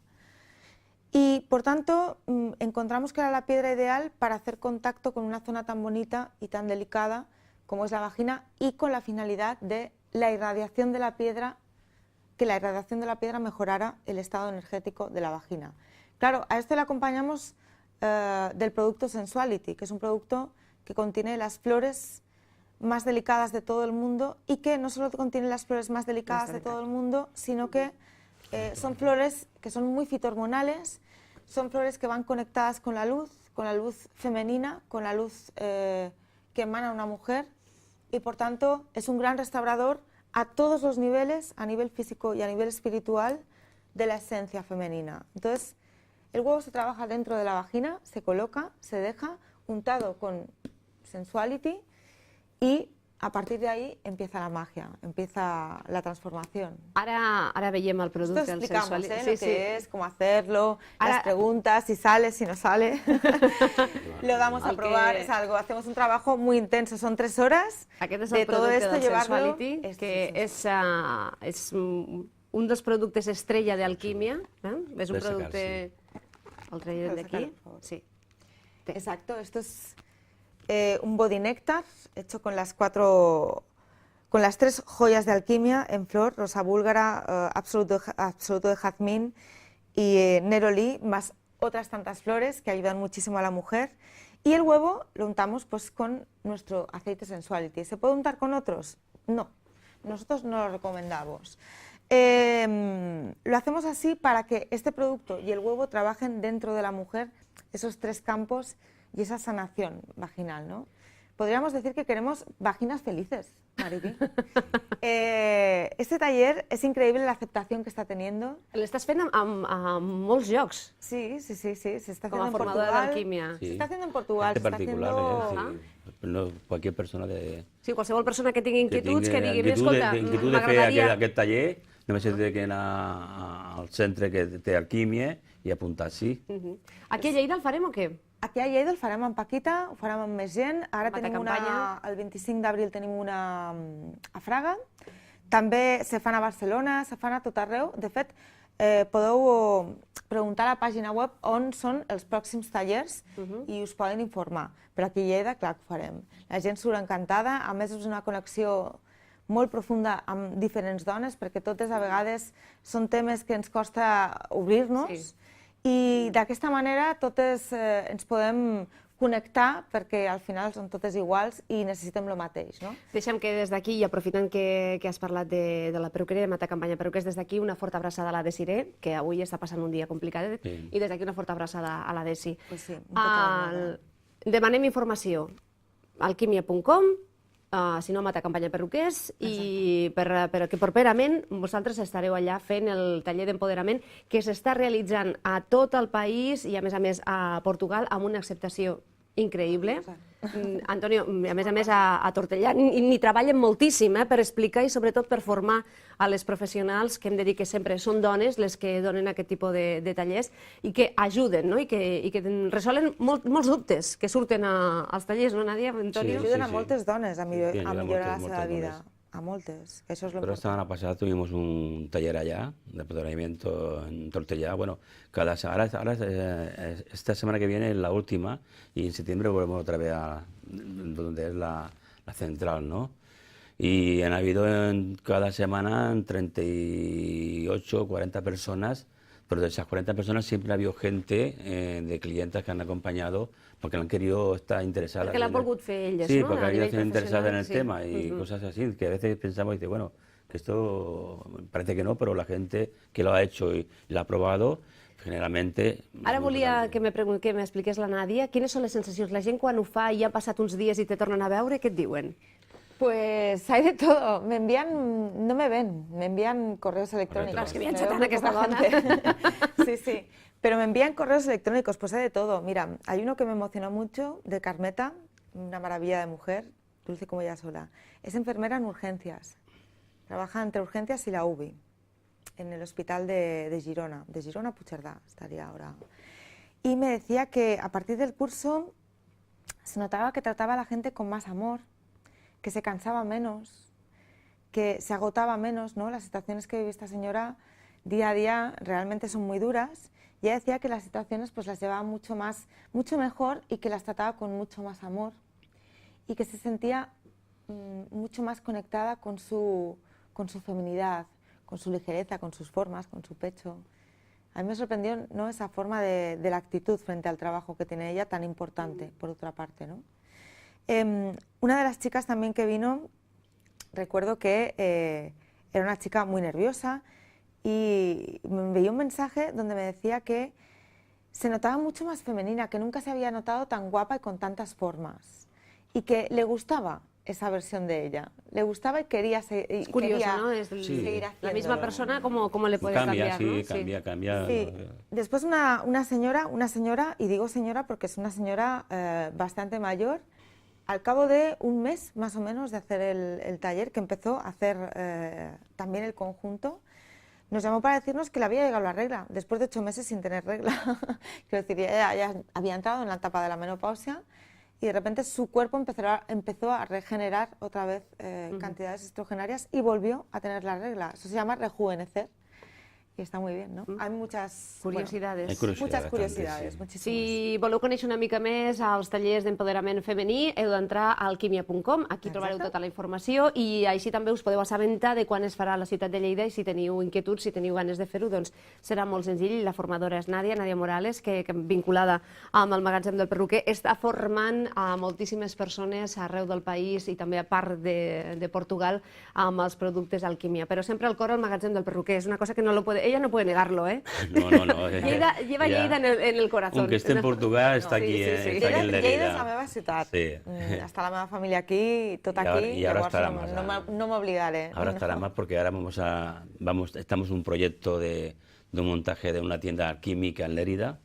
Y, por tanto, encontramos que era la piedra ideal para hacer contacto con una zona tan bonita y tan delicada como es la vagina y con la finalidad de la irradiación de la piedra, que la irradiación de la piedra mejorara el estado energético de la vagina. Claro, a esto le acompañamos del producto Sensuality, que es un producto que contiene las flores más delicadas de todo el mundo y que no solo contiene las flores más delicadas de todo el mundo, sino que son flores que son muy fitohormonales, son flores que van conectadas con la luz femenina, con la luz que emana una mujer y por tanto es un gran restaurador a todos los niveles, a nivel físico y a nivel espiritual, de la esencia femenina. Entonces, el huevo se trabaja dentro de la vagina, se coloca, se deja untado con Sensuality y a partir de ahí empieza la magia, empieza la transformación. Ara veiem el producte Esto del explicamos, Sensuality. lo que es, cómo hacerlo, las preguntas, si sale, si no sale. Lo damos a probar, es algo, hacemos un trabajo muy intenso, son 3 horas Aquest és de el todo producte esto del llevarlo. Sensuality, que és un dels productes estrella d'Alquímia. És un producte... El traiem d'aquí? Sí. Exacto, esto es un body néctar hecho con las 3 joyas de alquimia en flor, rosa búlgara, absoluto de jazmín y neroli, más otras tantas flores que ayudan muchísimo a la mujer. Y el huevo lo untamos pues con nuestro aceite Sensuality. ¿Se puede untar con otros? No, nosotros no lo recomendamos. Lo hacemos así para que este producto y el huevo trabajen dentro de la mujer esos 3 campos y esa sanación vaginal, ¿no? Podríamos decir que queremos vaginas felices, Mariby. Este taller és increïble la aceptación que està teniendo. L'estàs fent a molts llocs. Sí, se está Com a haciendo en formadora Portugal. d'alquímia. Se está haciendo en Portugal, se está particular, haciendo... no cualquier persona de... Sí, qualsevol persona que tingui inquietuds, que digui, escolta, inquietud de fer m'agradaria... aquest taller, només has d'anar al centre que té alquímia i apuntar-s'hi. Aquí a Lleida el farem o què? Aquí a Lleida el farem amb Paquita, ho farem amb més gent. Ara tenim campanya. el 25 d'abril tenim una a Fraga. També se fan a Barcelona, se fan a tot arreu. De fet, podeu preguntar a la pàgina web on són els pròxims tallers i us poden informar. Però aquí a Lleida, clar que ho farem. La gent surt encantada, a més és una connexió molt profunda amb diferents dones, perquè totes a vegades són temes que ens costa obrir-nos I d'aquesta manera totes ens podem connectar perquè al final són totes iguals i necessitem el mateix, no? Deixa'm que des d'aquí, i aprofitant que has parlat de la perruqueria de Matacampanya Perruquers, des d'aquí una forta abraçada a la Desiré, que avui està passant un dia complicat, i des d'aquí una forta abraçada a la Desi. Demanem informació al alquimia.com, si no, Matacampanya Perruquers, i perquè properament vosaltres estareu allà fent el taller d'empoderament que s'està realitzant a tot el país i, a més, a Portugal, amb una acceptació increïble. Antonio, a més, a Tortellà n'hi treballen moltíssim per explicar i sobretot per formar a les professionals, que hem de dir que sempre són dones les que donen aquest tipus de tallers i que ajuden, no? I que resolen molts dubtes que surten als tallers, no, Nadia, Antonio? Ajuden a moltes dones a millorar la seva vida. A moltes, eso es lo Pero importante. esta semana pasada tuvimos un taller allá de empoderamiento en Tortellà. Bueno, esta semana que viene es la última y en septiembre volvemos otra vez a donde es la central, ¿no? Y han habido cada semana 38 o 40 personas, pero de esas 40 personas siempre ha habido gente de clientes que han acompañado porque han querido estar interesadas. Porque la han volgut fer elles, sí, ¿no? porque A han querido nivell estar interesadas en el professional, tema y cosas así, que a veces pensamos, dice, bueno, que esto parece que no, pero la gente que lo ha hecho y lo ha probado, generalmente... Ara volia que m'expliqués la Nàdia quines són les sensacions. La gent quan ho fa i han passat uns dies i te tornen a veure, què et diuen? Pues hay de todo. Me envían, no me ven, me envían correos electrónicos. Claro, es que bien Me veo chatana que muy esta poca gente. Sí, sí. Pero me envían correos electrónicos, pues hay de todo. Mira, hay uno que me emocionó mucho, de Carmeta, una maravilla de mujer, dulce como ella sola. Es enfermera en urgencias. Trabaja entre urgencias y la UBI, en el hospital de Girona Puigcerdà estaría ahora. Y me decía que a partir del curso se notaba que trataba a la gente con más amor, que se cansaba menos, que se agotaba menos, ¿no? Las situaciones que vive esta señora día a día realmente son muy duras. Y ella decía que las situaciones pues las llevaba mucho mejor y que las trataba con mucho más amor y que se sentía mucho más conectada con su feminidad, con su ligereza, con sus formas, con su pecho. A mí me sorprendió, ¿no?, esa forma de la actitud frente al trabajo que tiene ella, tan importante, por otra parte, ¿no? Una de las chicas también que vino, recuerdo que era una chica muy nerviosa y me envió un mensaje donde me decía que se notaba mucho más femenina, que nunca se había notado tan guapa y con tantas formas, y que le gustaba esa versión de ella, le gustaba y quería seguir haciendo. La misma persona, ¿cómo le puedes cambiar? Cambia. Sí. Después una señora, y digo señora porque es una señora bastante mayor, al cabo de un mes más o menos de hacer el taller, que empezó a hacer también el conjunto, nos llamó para decirnos que le había llegado la regla, después de 8 meses sin tener regla. Quiero decir, ella ya había entrado en la etapa de la menopausia y de repente su cuerpo empezó a regenerar otra vez cantidades estrogenarias y volvió a tener la regla. Eso se llama rejuvenecer. I està molt bé, no? Hay muchas curiositats. Muchas curiosidades, muchísimas. Si voleu conèixer una mica més als tallers d'empoderament femení, heu d'entrar a alquimia.com, aquí trobareu tota la informació i així també us podeu assabentar de quan es farà a la ciutat de Lleida i si teniu inquietuds, si teniu ganes de fer-ho, doncs serà molt senzill. La formadora és Nàdia Morales, que vinculada amb el magatzem del perruquer, està formant a moltíssimes persones arreu del país i també a part de Portugal amb els productes Alquimia. Però sempre al cor al magatzem del perruquer, és una cosa que no lo puede... Ella no puede negarlo, ¿eh? No. Lleva Lleida en el corazón. Aunque esté en Portugal, está aquí, está aquí en Lleida. Lleida és la meva ciutat. Sí. Està la meva família aquí, tot aquí. Y ahora estará no, más. no me oblidaré. Ahora estará más porque ahora estamos en un proyecto de un montaje de una tienda alquímica en Lérida.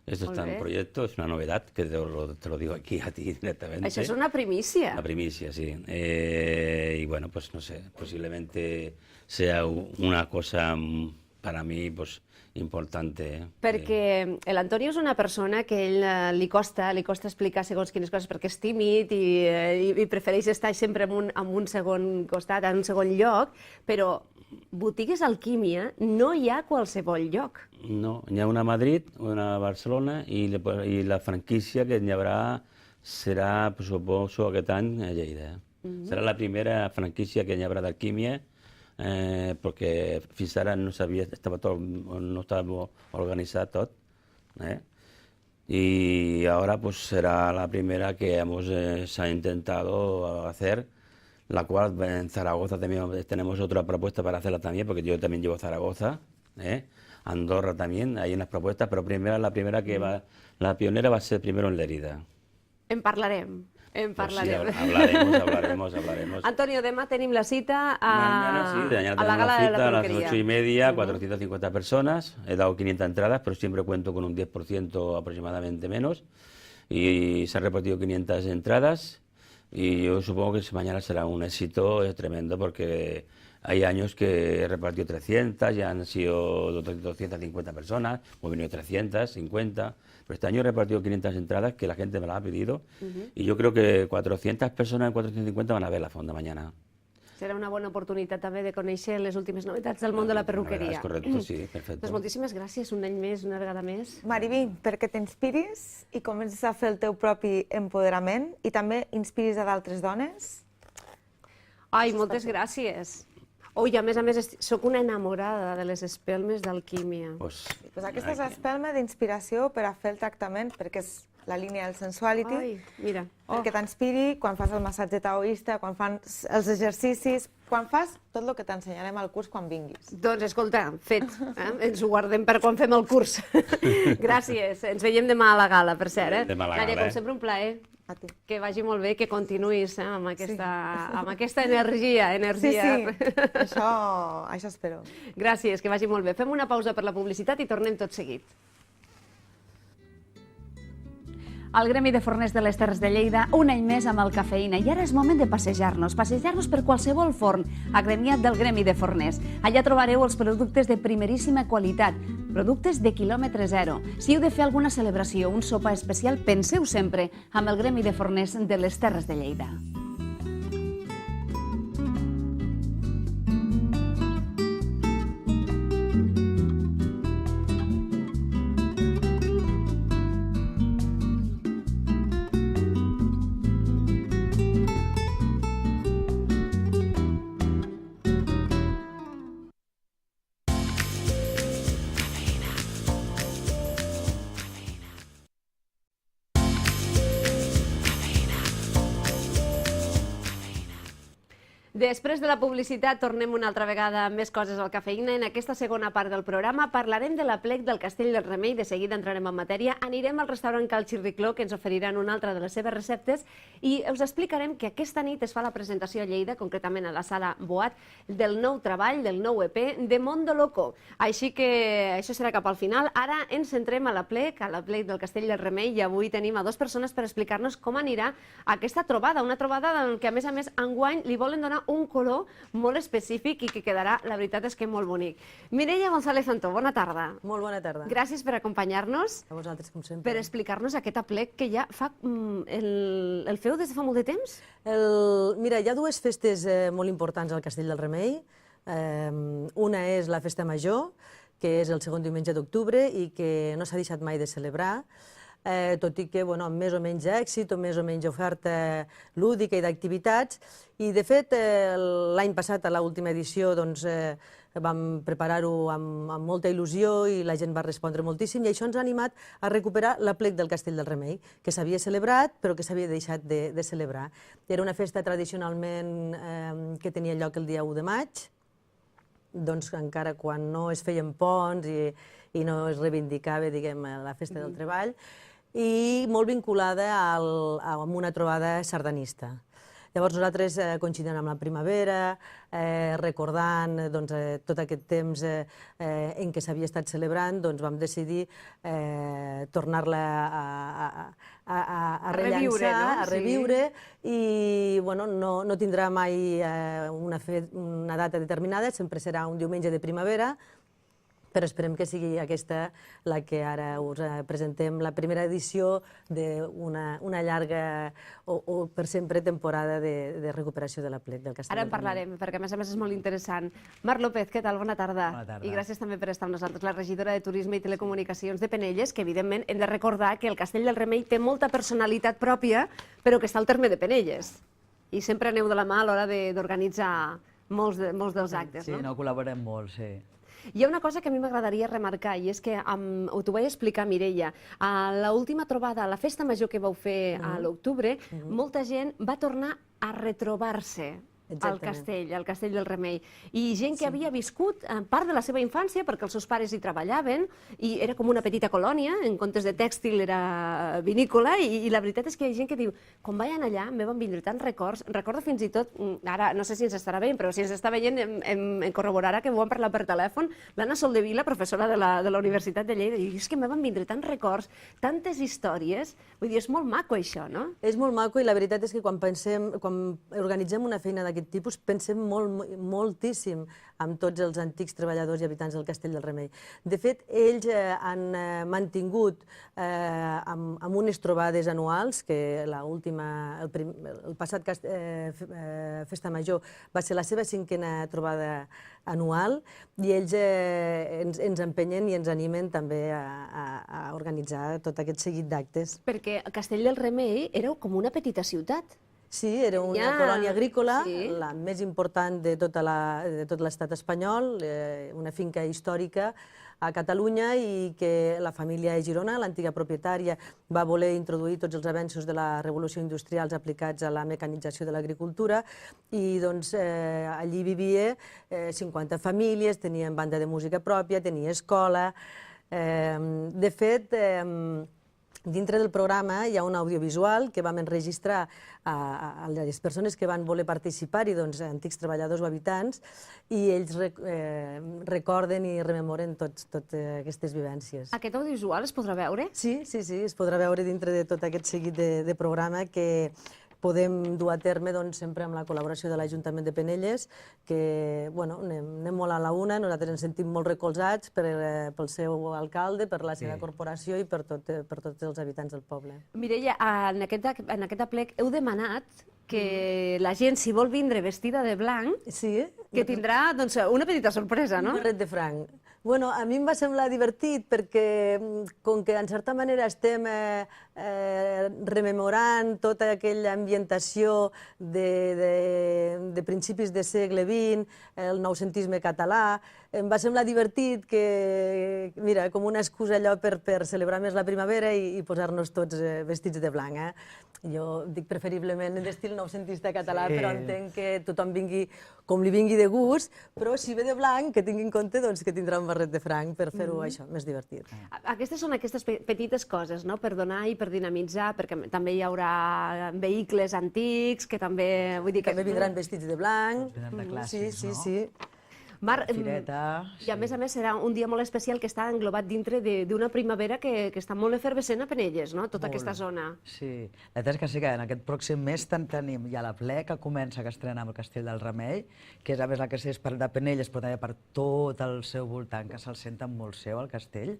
Esto está en proyecto, es una novedad, que te lo digo aquí a ti directamente. Això és una primícia. La primicia, sí. Y bueno, pues no sé, posiblemente sea una cosa para mí pues importante. Perquè l'Antonio és una persona que ell li costa explicar segons quines coses perquè és tímid i prefereix estar sempre en un segon costat, en un segon lloc, però botigues Alquimia no hi ha a qualsevol lloc. No, hi ha una a Madrid, una a Barcelona i la franquícia que hi haurà serà, suposo, aquest any a Lleida. Serà la primera franquícia que hi haurà d'Alquimia perquè fins ara no estava organitzat tot. Y ahora pues será la primera que se ha intentado hacer, la cual en Zaragoza también tenemos otra propuesta para hacerla también, porque yo también llevo Zaragoza, Andorra también, hay unas propuestas, pero la pionera va a ser primero en Lérida. En parlarem. Pues sí, hablaremos. Antonio, demà tenim la cita Mañana a la tenemos gala de la cita a las peluquería. 8:30, 450 personas. He dado 500 entradas, pero siempre cuento con un 10% aproximadamente menos. Y se han repartido 500 entradas. Y yo supongo que mañana será un éxito tremendo, porque hay años que he repartido 300, ya han sido 250 personas, hemos venido 350. Pero este año he repartido 500 entradas que la gente me las ha pedido y yo creo que 400 personas en 450 van a ver la fonda mañana. Serà una bona oportunitat també de conèixer les últimes novetats del món de la perruqueria. És correcte, sí, perfecte. Doncs moltíssimes gràcies, un any més, una vegada més. Mariví, perquè t'inspiris i comences a fer el teu propi empoderament i també inspiris a d'altres dones. Ai, moltes gràcies. Ui, a més, sóc una enamorada de les espelmes d'alquímia. Pues aquesta és l'espelma d'inspiració per a fer el tractament, perquè és la línia del sensuality. Ai, mira. Perquè t'inspiri quan fas el massatge taoista, quan fas els exercicis, quan fas tot el que t'ensenyarem al curs quan vinguis. Doncs escolta, fet. Ens ho guardem per quan fem el curs. Gràcies. Ens veiem demà a la gala, per cert. Demà a la Nàdia, gala, com sempre, un plaer. A ti. Que vagi molt bé, que continuïs amb aquesta energia. Sí, això espero. Gràcies, que vagi molt bé. Fem una pausa per la publicitat i tornem tot seguit. El Gremi de Forners de les Terres de Lleida, un any més amb el Cafeïna. I ara és moment de passejar-nos per qualsevol forn agremiat del Gremi de Forners. Allà trobareu els productes de primeríssima qualitat, productes de quilòmetre zero. Si heu de fer alguna celebració, un sopar especial, penseu sempre amb el Gremi de Forners de les Terres de Lleida. Després de la publicitat tornem una altra vegada amb més coses al Cafeïna. En aquesta segona part del programa parlarem de l'aplec del Castell del Remei. De seguida entrarem en matèria. Anirem al restaurant Cal Xirricló, que ens oferiran una altra de les seves receptes, i us explicarem que aquesta nit es fa la presentació a Lleida, concretament a la sala Boat, del nou treball, del nou EP de Mondo Loco. Així que això serà cap al final. Ara ens centrem a l'aplec del Castell del Remei, i avui tenim a dues persones per explicar-nos com anirà aquesta trobada. Una trobada en què, a més, enguany li volen donar un color molt específic i que quedarà, la veritat és que molt bonic. Mireia González Antó, bona tarda. Molt bona tarda. Gràcies per acompanyar-nos. A vosaltres, com sempre. Per explicar-nos aquest aplec que ja fa... El feu des de fa molt de temps? Mira, hi ha dues festes molt importants al Castell del Remei. Una és la Festa Major, que és el segon diumenge d'octubre i que no s'ha deixat mai de celebrar, tot i que amb més o menys èxit o més o menys oferta lúdica i d'activitats. I, de fet, l'any passat, a l'última edició, vam preparar-ho amb molta il·lusió i la gent va respondre moltíssim, i això ens ha animat a recuperar l'aplec del Castell del Remei, que s'havia celebrat però que s'havia deixat de celebrar. Era una festa tradicionalment que tenia lloc el dia 1 de maig, doncs encara quan no es feien ponts i no es reivindicava, diguem, la festa del treball, i molt vinculada amb una trobada sardanista. Llavors nosaltres, coincidint amb la primavera, recordant tot aquest temps en què s'havia estat celebrant, vam decidir tornar-la a rellançar, a reviure, i no tindrà mai una data determinada, sempre serà un diumenge de primavera, però esperem que sigui aquesta la que ara us presentem, la primera edició d'una llarga o per sempre temporada de recuperació de l'aplec del Castell del Remei. Ara en parlarem, perquè a més és molt interessant. Marc López, què tal? Bona tarda. Bona tarda. I gràcies també per estar amb nosaltres, la regidora de Turisme i Telecomunicacions de Penelles, que evidentment hem de recordar que el Castell del Remei té molta personalitat pròpia, però que està al terme de Penelles. I sempre aneu de la mà a l'hora d'organitzar molts dels actes, Sí, no, col·laborem molt, sí. Hi ha una cosa que a mi m'agradaria remarcar, i és que, t'ho vaig explicar, Mireia, a l'última trobada, a la festa major que vau fer a l'octubre, molta gent va tornar a retrobar-se al Castell del Remei. I gent que havia viscut part de la seva infància, perquè els seus pares hi treballaven, i era com una petita colònia, en comptes de tèxtil era vinícola, i la veritat és que hi ha gent que diu, quan vaig anar allà me van vindre tants records, recordo fins i tot, ara no sé si ens estarà veient, però si ens està veient em corroborarà que ho vam parlar per telèfon, l'Anna Soldevila, professora de la Universitat de Lleida, i diu, és que me van vindre tants records, tantes històries, vull dir, és molt maco això, no? És molt maco i la veritat és que quan organitzem una feina d'aquest tipus pensem moltíssim amb tots els antics treballadors i habitants del Castell del Remei. De fet, ells han mantingut amb unes trobades anuals, que el passat Festa Major va ser la seva 5a trobada anual, i ells ens empenyen i ens animen també a organitzar tot aquest seguit d'actes. Perquè el Castell del Remei era com una petita ciutat. Sí, era una colònia agrícola, la més important de tot l'estat espanyol, una finca històrica a Catalunya, i que la família Girona, l'antiga propietària, va voler introduir tots els avenços de la revolució industrial aplicats a la mecanització de l'agricultura, i doncs allí vivia 50 famílies, tenien banda de música pròpia, tenia escola. De fet, dintre del programa hi ha un audiovisual que vam enregistrar a les persones que van voler participar-hi, antics treballadors o habitants, i ells recorden i rememoren totes aquestes vivències. Aquest audiovisual es podrà veure? Sí, es podrà veure dintre de tot aquest seguit de programa que podem dur a terme sempre amb la col·laboració de l'Ajuntament de Penelles, que anem molt a la una, nosaltres ens sentim molt recolzats pel seu alcalde, per la seva corporació i per tots els habitants del poble. Mireia, en aquest aplec heu demanat que la gent, si vol vindre vestida de blanc, que tindrà una petita sorpresa, no? Un barret de franc. Bueno, a mi em va semblar divertit perquè, com que en certa manera estem rememorant tota aquella ambientació de principis del segle XX, el noucentisme català, em va semblar divertit que, mira, com una excusa allò per celebrar més la primavera i posar-nos tots vestits de blanc. Jo dic preferiblement d'estil noucentista català, però entenc que tothom vingui com li vingui de gust, però si ve de blanc, que tingui en compte que tindrà un barret de franc per fer-ho això més divertit. Aquestes són aquestes petites coses, no?, per donar i per dinamitzar, perquè també hi haurà vehicles antics que també... També vindran vestits de blanc. Venen de clàssics, no? Sí. Marc, i a més serà un dia molt especial que està englobat dintre d'una primavera que està molt efervescent a Penelles, no?, tota aquesta zona. Sí, la veritat és que sí que en aquest pròxim mes tenim ja la ple que comença, que estrena amb el Castell del Remei, que és a més la que és per de Penelles, però també per tot el seu voltant, que se'l senten molt seu, el castell.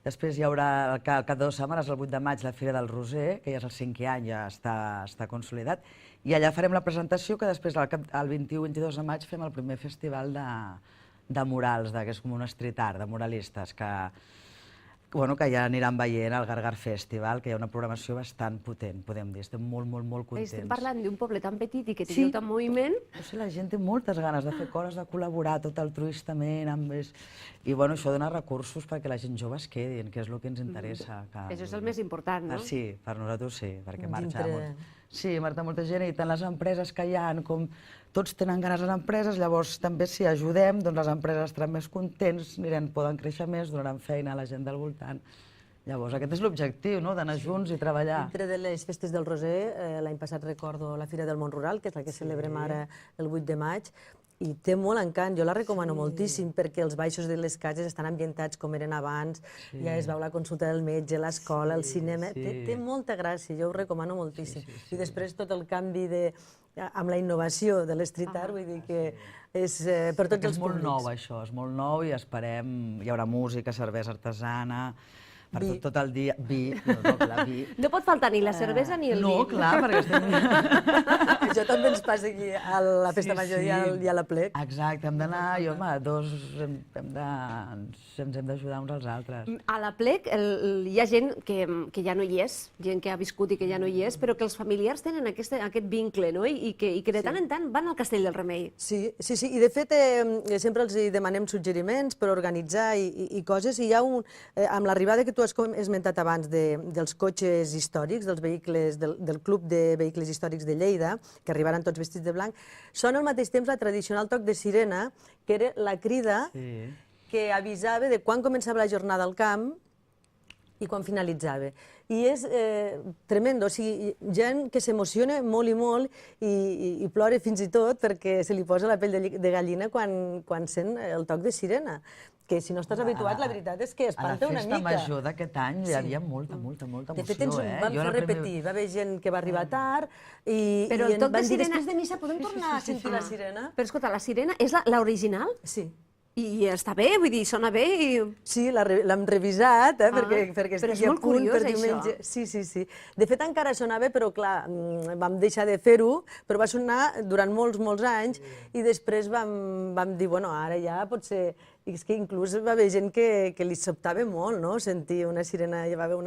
Després hi haurà, al cap de 2 setmanes, el 8 de maig, la Fira del Roser, que ja és el 5è any, ja està consolidat, i allà farem la presentació, que després, el 21-22 de maig, fem el primer festival de murals, que és com un street art, de muralistes, que ja aniran veient al Gargar Festival, que hi ha una programació bastant potent, podem dir. Estem molt contents. Estem parlant d'un poble tan petit i que té tant moviment. La gent té moltes ganes de fer coses, de col·laborar tot altruistament amb ells. I això dona recursos perquè la gent jove es quedin, que és el que ens interessa. Això és el més important, no? Sí, per nosaltres sí, perquè marxa molta gent, i tant les empreses que hi ha, com tots tenen ganes les empreses, llavors també si ajudem, doncs les empreses estaran més contents, poden créixer més, donaran feina a la gent del voltant. Llavors aquest és l'objectiu, d'anar junts i treballar. Dintre de les festes del Roser, l'any passat recordo la Fira del Món Rural, que és la que celebrem ara el 8 de maig, i té molt encant, jo la recomano moltíssim, perquè els baixos de les cases estan ambientats com eren abans, ja es veu la consulta del metge, l'escola, el cinema, té molta gràcia, jo ho recomano moltíssim. I després tot el canvi amb la innovació de l'street art, vull dir que és per tots els públics. És molt nou això, és molt nou i esperem, hi haurà música, cervesa artesana, per tot el dia. Vi, clar, vi. No pot faltar ni la cervesa ni el vi. No, clar, perquè estem... Això també ens passa aquí a la festa major i a l'Aplec. Exacte, hem d'anar, i home, ens hem d'ajudar uns als altres. A l'Aplec hi ha gent que ja no hi és, gent que ha viscut i que ja no hi és, però que els familiars tenen aquest vincle, no? I que de tant en tant van al Castell del Remei. Sí, i de fet sempre els demanem suggeriments per organitzar i coses, i hi ha amb l'arribada que tu has esmentat abans dels cotxes històrics, dels vehicles, del Club de Vehicles Històrics de Lleida, que arribaran tots vestits de blanc, sona al mateix temps la tradicional toc de sirena, que era la crida que avisava de quan començava la jornada al camp i quan finalitzava. I és tremendo, o sigui, gent que s'emociona molt i molt i plora fins i tot perquè se li posa la pell de gallina quan sent el toc de sirena, que si no estàs habituat, la veritat és que espanta una mica. A la festa major d'aquest any hi havia molta emoció. De fet, ens vam fer repetir, va haver gent que va arribar tard i ens van dir, després de missa podem tornar a sentir la sirena? Però escolta, la sirena és l'original? Sí. I està bé, vull dir, sona bé i... Sí, l'hem revisat, perquè estigui a punt per diumenge. Sí. De fet, encara sonava, però clar, vam deixar de fer-ho, però va sonar durant molts anys i després vam dir, bueno, ara ja pot ser... I és que inclús va haver gent que li sobtava molt, no?, sentir una sirena. Hi va haver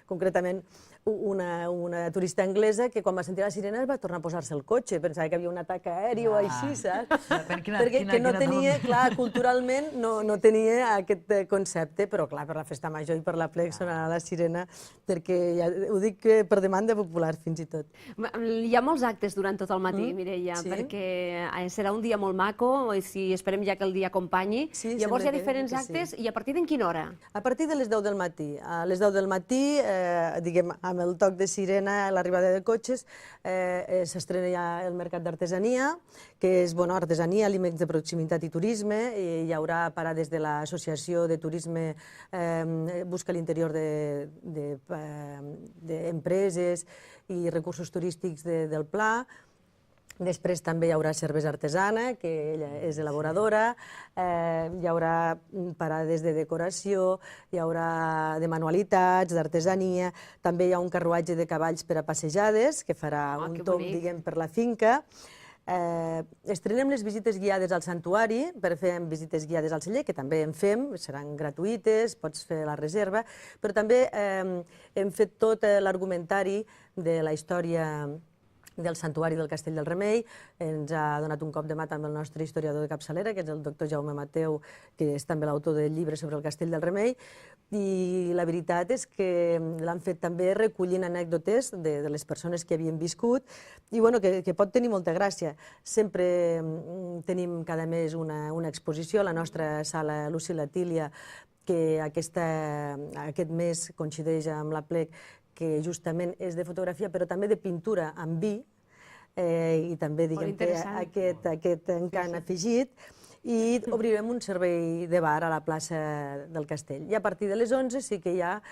concretament una turista anglesa que quan va sentir la sirena va tornar a posar-se al cotxe, pensava que havia un atac aeri o així, saps? Perquè no tenia, clar, culturalment no tenia aquest concepte, però clar, per la festa major i per l'Aplec sonarà la sirena, perquè ja ho dic per demanda popular fins i tot. Hi ha molts actes durant tot el matí, Mireia, perquè serà un dia molt maco, i esperem ja que el dia acompanyi. Llavors hi ha diferents actes, i a partir d'en quina hora? A partir de les 10 del matí. A les 10 del matí, diguem, amb el toc de sirena, l'arribada de cotxes, s'estrena ja el Mercat d'Artesania, que és artesania, aliments de proximitat i turisme. Hi haurà parades de l'Associació de Turisme Busca l'interior d'empreses i recursos turístics del Pla. Després també hi haurà cervesa artesana, que ella és elaboradora, hi haurà parades de decoració, hi haurà de manualitats, d'artesania, també hi ha un carruatge de cavalls per a passejades, que farà un tomb, diguem, per la finca. Estrenem les visites guiades al santuari, per fer visites guiades al celler, que també en fem, seran gratuïtes, pots fer la reserva, però també hem fet tot l'argumentari de la història del Santuari del Castell del Remei. Ens ha donat un cop de mà també el nostre historiador de capçalera, que és el doctor Jaume Mateu, que és també l'autor del llibre sobre el Castell del Remei, i la veritat és que l'han fet també recollint anècdotes de les persones que havien viscut, i que pot tenir molta gràcia. Sempre tenim cada mes una exposició a la nostra sala Luci Latília, que aquest mes coincideix amb l'Aplec, que justament és de fotografia, però també de pintura amb vi, i també, diguem, aquest encant afegit, i obrirem un servei de bar a la plaça del Castell. I a partir de les 11 sí que hi ha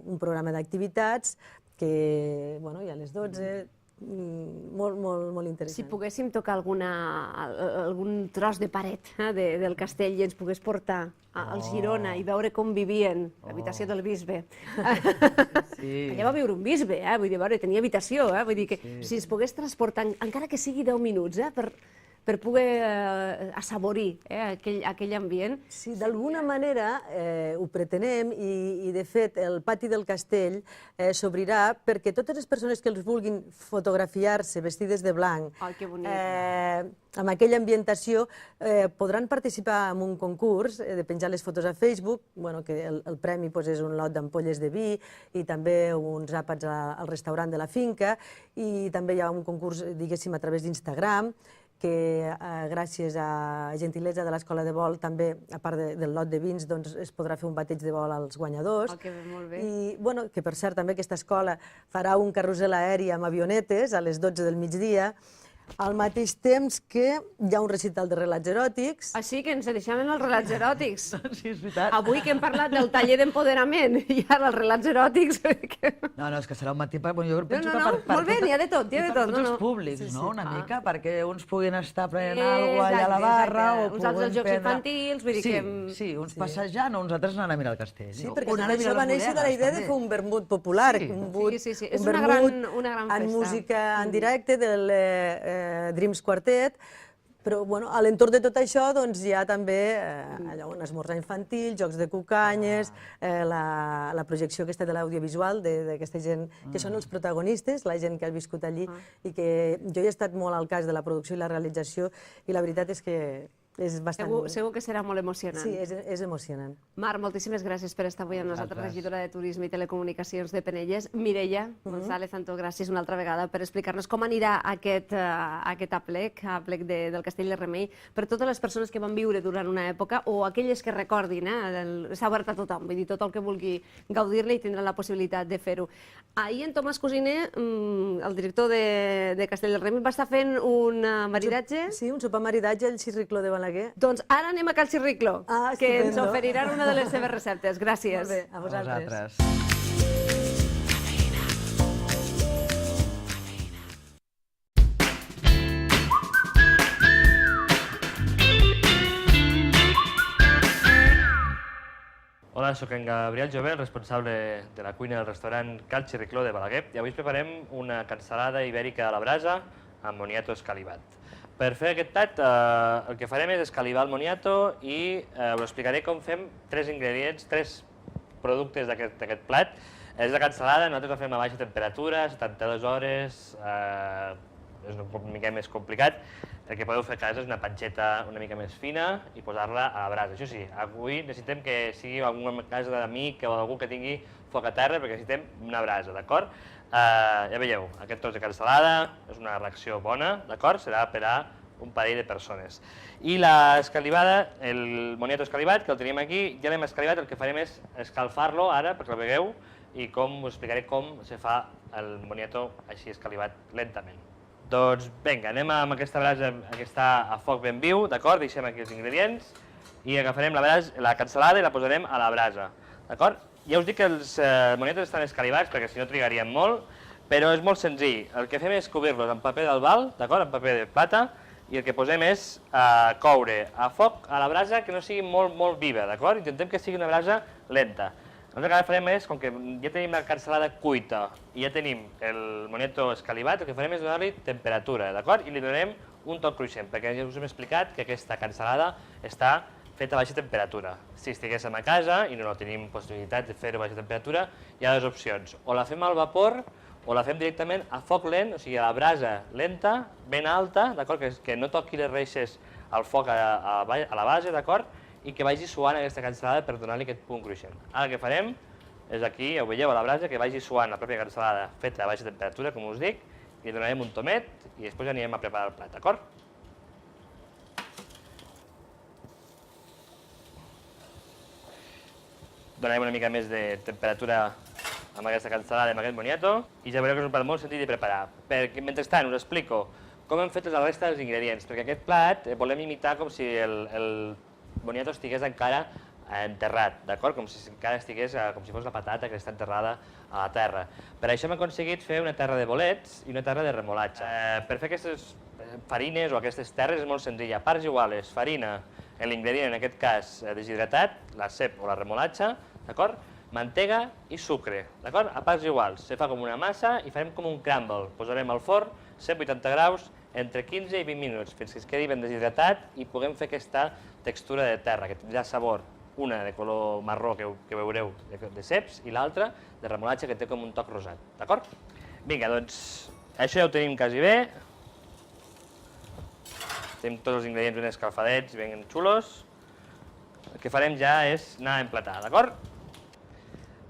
un programa d'activitats que, i a les 12... molt interessant. Si poguéssim tocar algun tros de paret del castell i ens pogués portar al Girona i veure com vivien, l'habitació del bisbe. Allà va viure un bisbe, vull dir, tenia habitació, vull dir que si ens pogués transportar, encara que sigui 10 minuts, per poder assaborir aquell ambient. Sí, d'alguna manera ho pretenem i, de fet, el pati del castell s'obrirà perquè totes les persones que els vulguin fotografiar-se vestides de blanc, amb aquella ambientació, podran participar en un concurs de penjar les fotos a Facebook, que el premi és un lot d'ampolles de vi i també uns àpats al restaurant de la finca, i també hi ha un concurs, diguéssim, a través d'Instagram, que gràcies a gentilesa de l'Escola de Vol també, a part del lot de vins, es podrà fer un bateig de vol als guanyadors. I, que per cert també aquesta escola farà un carrusel aeri amb avionetes a les 12 del migdia. al mateix temps que hi ha un recital de relats eròtics. Així que ens deixem els relats eròtics. Sí, és veritat. Avui que hem parlat del taller d'empoderament i ara els relats eròtics... No, és que serà un matí per... Bueno, jo penso No, que per molt bé, n'hi ha de tot, n'hi ha de tot. Per tots els públics, no? Una mica, perquè uns puguin estar prenent alguna cosa allà a la Exacte, barra o uns altres als jocs infantils, vull dir que... Sí, uns passejant o uns altres anant a mirar el castell. Sí, perquè això va néixer de la idea de fer un vermut popular, un vermut en música en directe del Dreams Quartet, però bueno, a l'entorn de tot això doncs, hi ha també un esmorzar infantil, jocs de cucanyes, la projecció aquesta de l'audiovisual d'aquesta gent que són els protagonistes, la gent que ha viscut allí i que jo he estat molt al cas de la producció i la realització i la veritat és que és bastant... Segur que serà molt emocionant. Sí, és emocionant. Mar, moltíssimes gràcies per estar avui amb nosaltres, regidora de Turisme i Telecomunicacions de Penelles. Mireia González Antó, gràcies una altra vegada per explicar-nos com anirà aquest aplec del Castell de Remei, per totes les persones que van viure durant una època o aquelles que recordin, s'ha obert a tothom, vull dir, tot el que vulgui gaudir-ne i tindran la possibilitat de fer-ho. Ahir en Tomàs Cosiner, el director de Castell de Remei, va estar fent un maridatge... Sí, un sopar maridatge al Xirricló de Balaguer. Doncs ara anem a Cal Xirricló, que ens oferiran una de les seves receptes. Gràcies. Molt bé, a vosaltres. Hola, soc en Gabriel Jové, el responsable de la cuina del restaurant Cal Xirricló de Balaguer, i avui us preparem una cansalada ibèrica a la brasa amb moniato escalivat. Per fer aquest plat, el que farem és escalivar el moniato i us explicaré com fem tres ingredients, tres productes d'aquest plat. És la cansalada, nosaltres la fem a baixa temperatura, 72 hores, és una mica més complicat. El que podeu fer a casa és una panceta una mica més fina i posar-la a la brasa. Això sí, avui necessitem que sigui alguna casa d'amic o algú que tingui foc a terra perquè necessitem una brasa, d'acord? Ja veieu, aquest tros de cansalada és una reacció bona, d'acord? Serà per a un parell de persones. I l'escalivada, el moniato escalivat, que el tenim aquí, ja l'hem escalivat, el que farem és escalfar-lo ara, perquè el vegueu, i us explicaré com se fa el moniato així escalivat lentament. Doncs vinga, anem amb aquesta brasa que està a foc ben viu, d'acord? Deixem aquí els ingredients i agafarem la cansalada i la posarem a la brasa, d'acord? Ja us dic que els moniatos estan escalivats perquè si no trigarien molt, però és molt senzill. El que fem és cobrir-los amb paper d'albal, d'acord? Amb paper de plata, i el que posem és coure a foc a la brasa que no sigui molt viva, d'acord? Intentem que sigui una brasa lenta. Nosaltres el que farem és, com que ja tenim la cansalada cuita i ja tenim el moniato escalivat, el que farem és donar-li temperatura, d'acord? I li donarem un toc cruixent, perquè ja us hem explicat que aquesta cansalada està feta a baixa temperatura. Si estiguéssim a casa i no tenim possibilitat de fer-ho a baixa temperatura, hi ha dues opcions. O la fem al vapor o la fem directament a foc lent, o sigui a la brasa lenta, ben alta, d'acord? Que no toqui les reixes al foc a la base, d'acord? I que vagi suant aquesta cansalada per donar-li aquest punt cruixent. Ara el que farem és aquí, ja ho veieu a la brasa, que vagi suant la pròpia cansalada feta a baixa temperatura, com us dic, i li donarem un tomet i després anirem a preparar el plat, d'acord? Donarem una mica més de temperatura amb aquesta cansalada i amb aquest moniato i ja veureu que és un plat molt senzill de preparar. Mentrestant us explico com hem fet la resta dels ingredients, perquè aquest plat volem imitar com si el moniato estigués encara enterrat, d'acord? Com si encara estigués, com si fos la patata que està enterrada a la terra. Per això hem aconseguit fer una terra de bolets i una terra de remolatxa. Per fer aquestes farines o aquestes terres és molt senzill. A parts iguales, farina, l'ingredient en aquest cas deshidratat, la cep o la remolatxa, d'acord? Mantega i sucre, d'acord? A parts iguals. Se fa com una massa i farem com un crumble. Posarem al forn, 180 graus, entre 15 i 20 minuts, fins que es quedi ben deshidratat i puguem fer aquesta textura de terra, que tindrà sabor, una de color marró que veureu de ceps i l'altra de remolatxa que té com un toc rosat, d'acord? Vinga, doncs això ja ho tenim quasi bé. Tenim tots els ingredients ben escalfadets, ben xulos. El que farem ja és anar a emplatar, d'acord?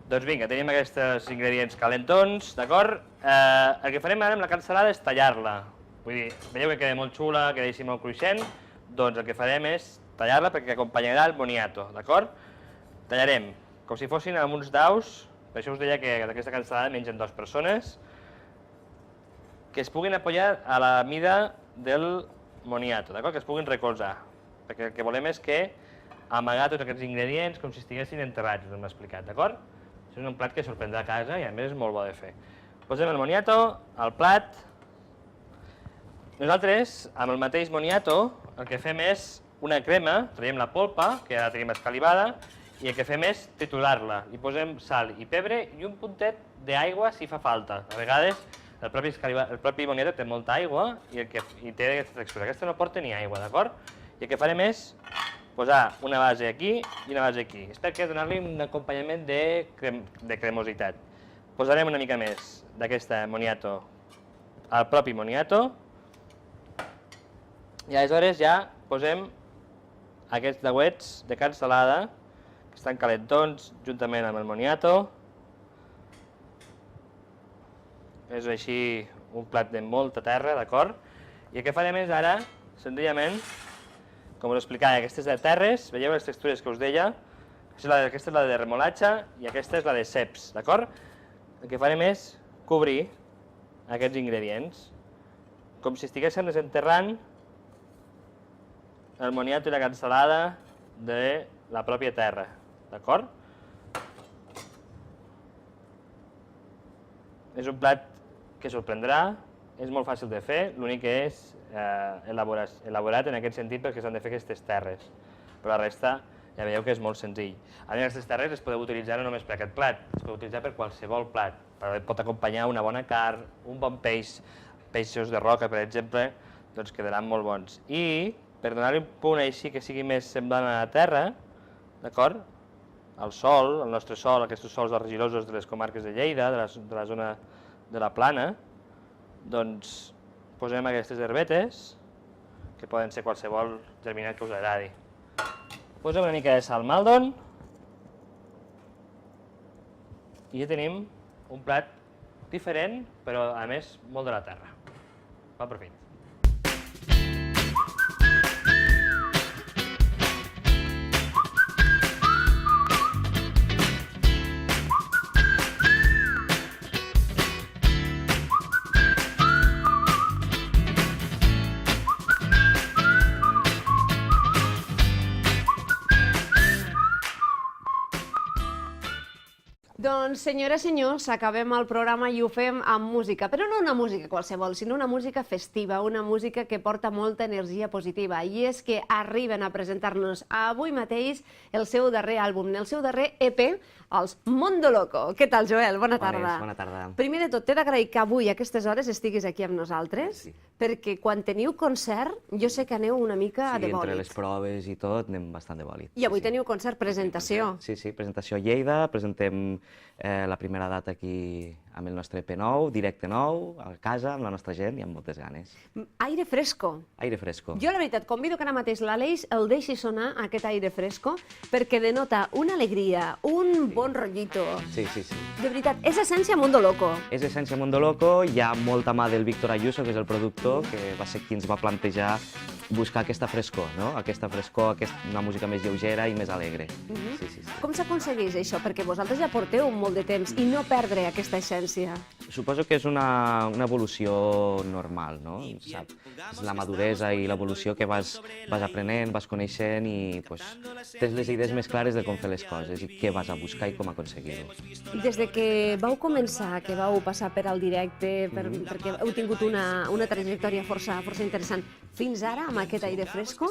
Doncs vinga, tenim aquests ingredients calentons, d'acord? El que farem ara amb la cansalada és tallar-la. Vull dir, veieu que queda molt xula, queda així molt cruixent, doncs el que farem és tallar-la perquè acompanyarà el moniato, d'acord? Tallarem com si fossin amb uns daus, per això us deia que d'aquesta cansalada mengen 2 persones, que es puguin apoyar a la mida del moniato, d'acord? Que es puguin recolzar. Perquè el que volem és que amagar tots aquests ingredients com si estiguessin enterrats, us hem explicat, d'acord? Això és un plat que sorprendrà a casa i a més és molt bo de fer. Posem el moniato al plat. Nosaltres, amb el mateix moniato, el que fem és una crema, traiem la polpa, que ja la tenim escalivada, i el que fem és triturar-la. Hi posem sal i pebre i un puntet d'aigua si fa falta. A vegades el propi moniato té molta aigua i té aquesta textura. Aquesta no porta ni aigua, d'acord? I el que farem és posar una base aquí i una base aquí. És perquè donar-li un acompanyament de cremositat. Posarem una mica més d'aquesta moniato al propi moniato i aleshores ja posem aquests dauets de cansalada que estan calentons juntament amb el moniato. És així un plat de molta terra, d'acord? I el que farem és ara, senzillament, com us explicava, aquestes de terres, veieu les textures que us deia? Aquesta és la de remolatxa i aquesta és la de ceps, d'acord? El que farem és cobrir aquests ingredients, com si estiguéssim desenterrant el moniato i la cansalada de la pròpia terra, d'acord? És un plat que sorprendrà, és molt fàcil de fer, l'únic que és elaborat en aquest sentit perquè s'han de fer aquestes terres, però la resta ja veieu que és molt senzill. A més, aquestes terres les podeu utilitzar no només per aquest plat, es podeu utilitzar per qualsevol plat, pot acompanyar una bona carn, un bon peix, peixos de roca, per exemple, doncs quedaran molt bons. I per donar-li un punt així que sigui més semblant a la terra, d'acord? El sol, el nostre sol, aquests sols argilosos de les comarques de Lleida, de la zona de la Plana, doncs posem aquestes herbetes, que poden ser qualsevol germinat que us agradi. Posem una mica de sal Maldon i ja tenim un plat diferent, però a més molt de la terra. Bon profit. Doncs, senyores i senyors, acabem el programa i ho fem amb música, però no una música qualsevol, sinó una música festiva, una música que porta molta energia positiva, i és que arriben a presentar-nos avui mateix el seu darrer àlbum, el seu darrer EP, els Mondo Loco. Què tal, Joel? Bona tarda. Bona tarda. Primer de tot, t'he d'agrair que avui a aquestes hores estiguis aquí amb nosaltres, perquè quan teniu concert, jo sé que aneu una mica de Sí, entre bòlit. les proves i tot, anem bastant de bòlit. I avui teniu concert, presentació. Sí, presentació a Lleida, presentem la primera data aquí amb el nostre EP nou, directe nou, a casa, amb la nostra gent i amb moltes ganes. Aire fresco. Aire fresco. Jo, la veritat, convido que ara mateix l'Aleix el deixi sonar, aquest aire fresco, perquè denota una alegria, un bon rotllito. Sí. De veritat, és essència Mondo Loco. És essència Mondo Loco, hi ha molta mà del Víctor Ayuso, que és el productor, que va ser qui ens va plantejar buscar aquesta frescor, no? Aquesta frescor, una música més lleugera i més alegre. Sí. Com s'aconsegueix això? Perquè vosaltres ja porteu molt de temps i no perdre aquesta essència. Suposo que és una evolució normal, no? Sap? És la maduresa i l'evolució que vas aprenent, vas coneixent i tens les idees més clares de com fer les coses i què vas a buscar i com aconseguir-ho. Des de que vau començar, que vau passar per al directe, perquè heu tingut una trajectòria força interessant, fins ara, amb aquest aire fresco,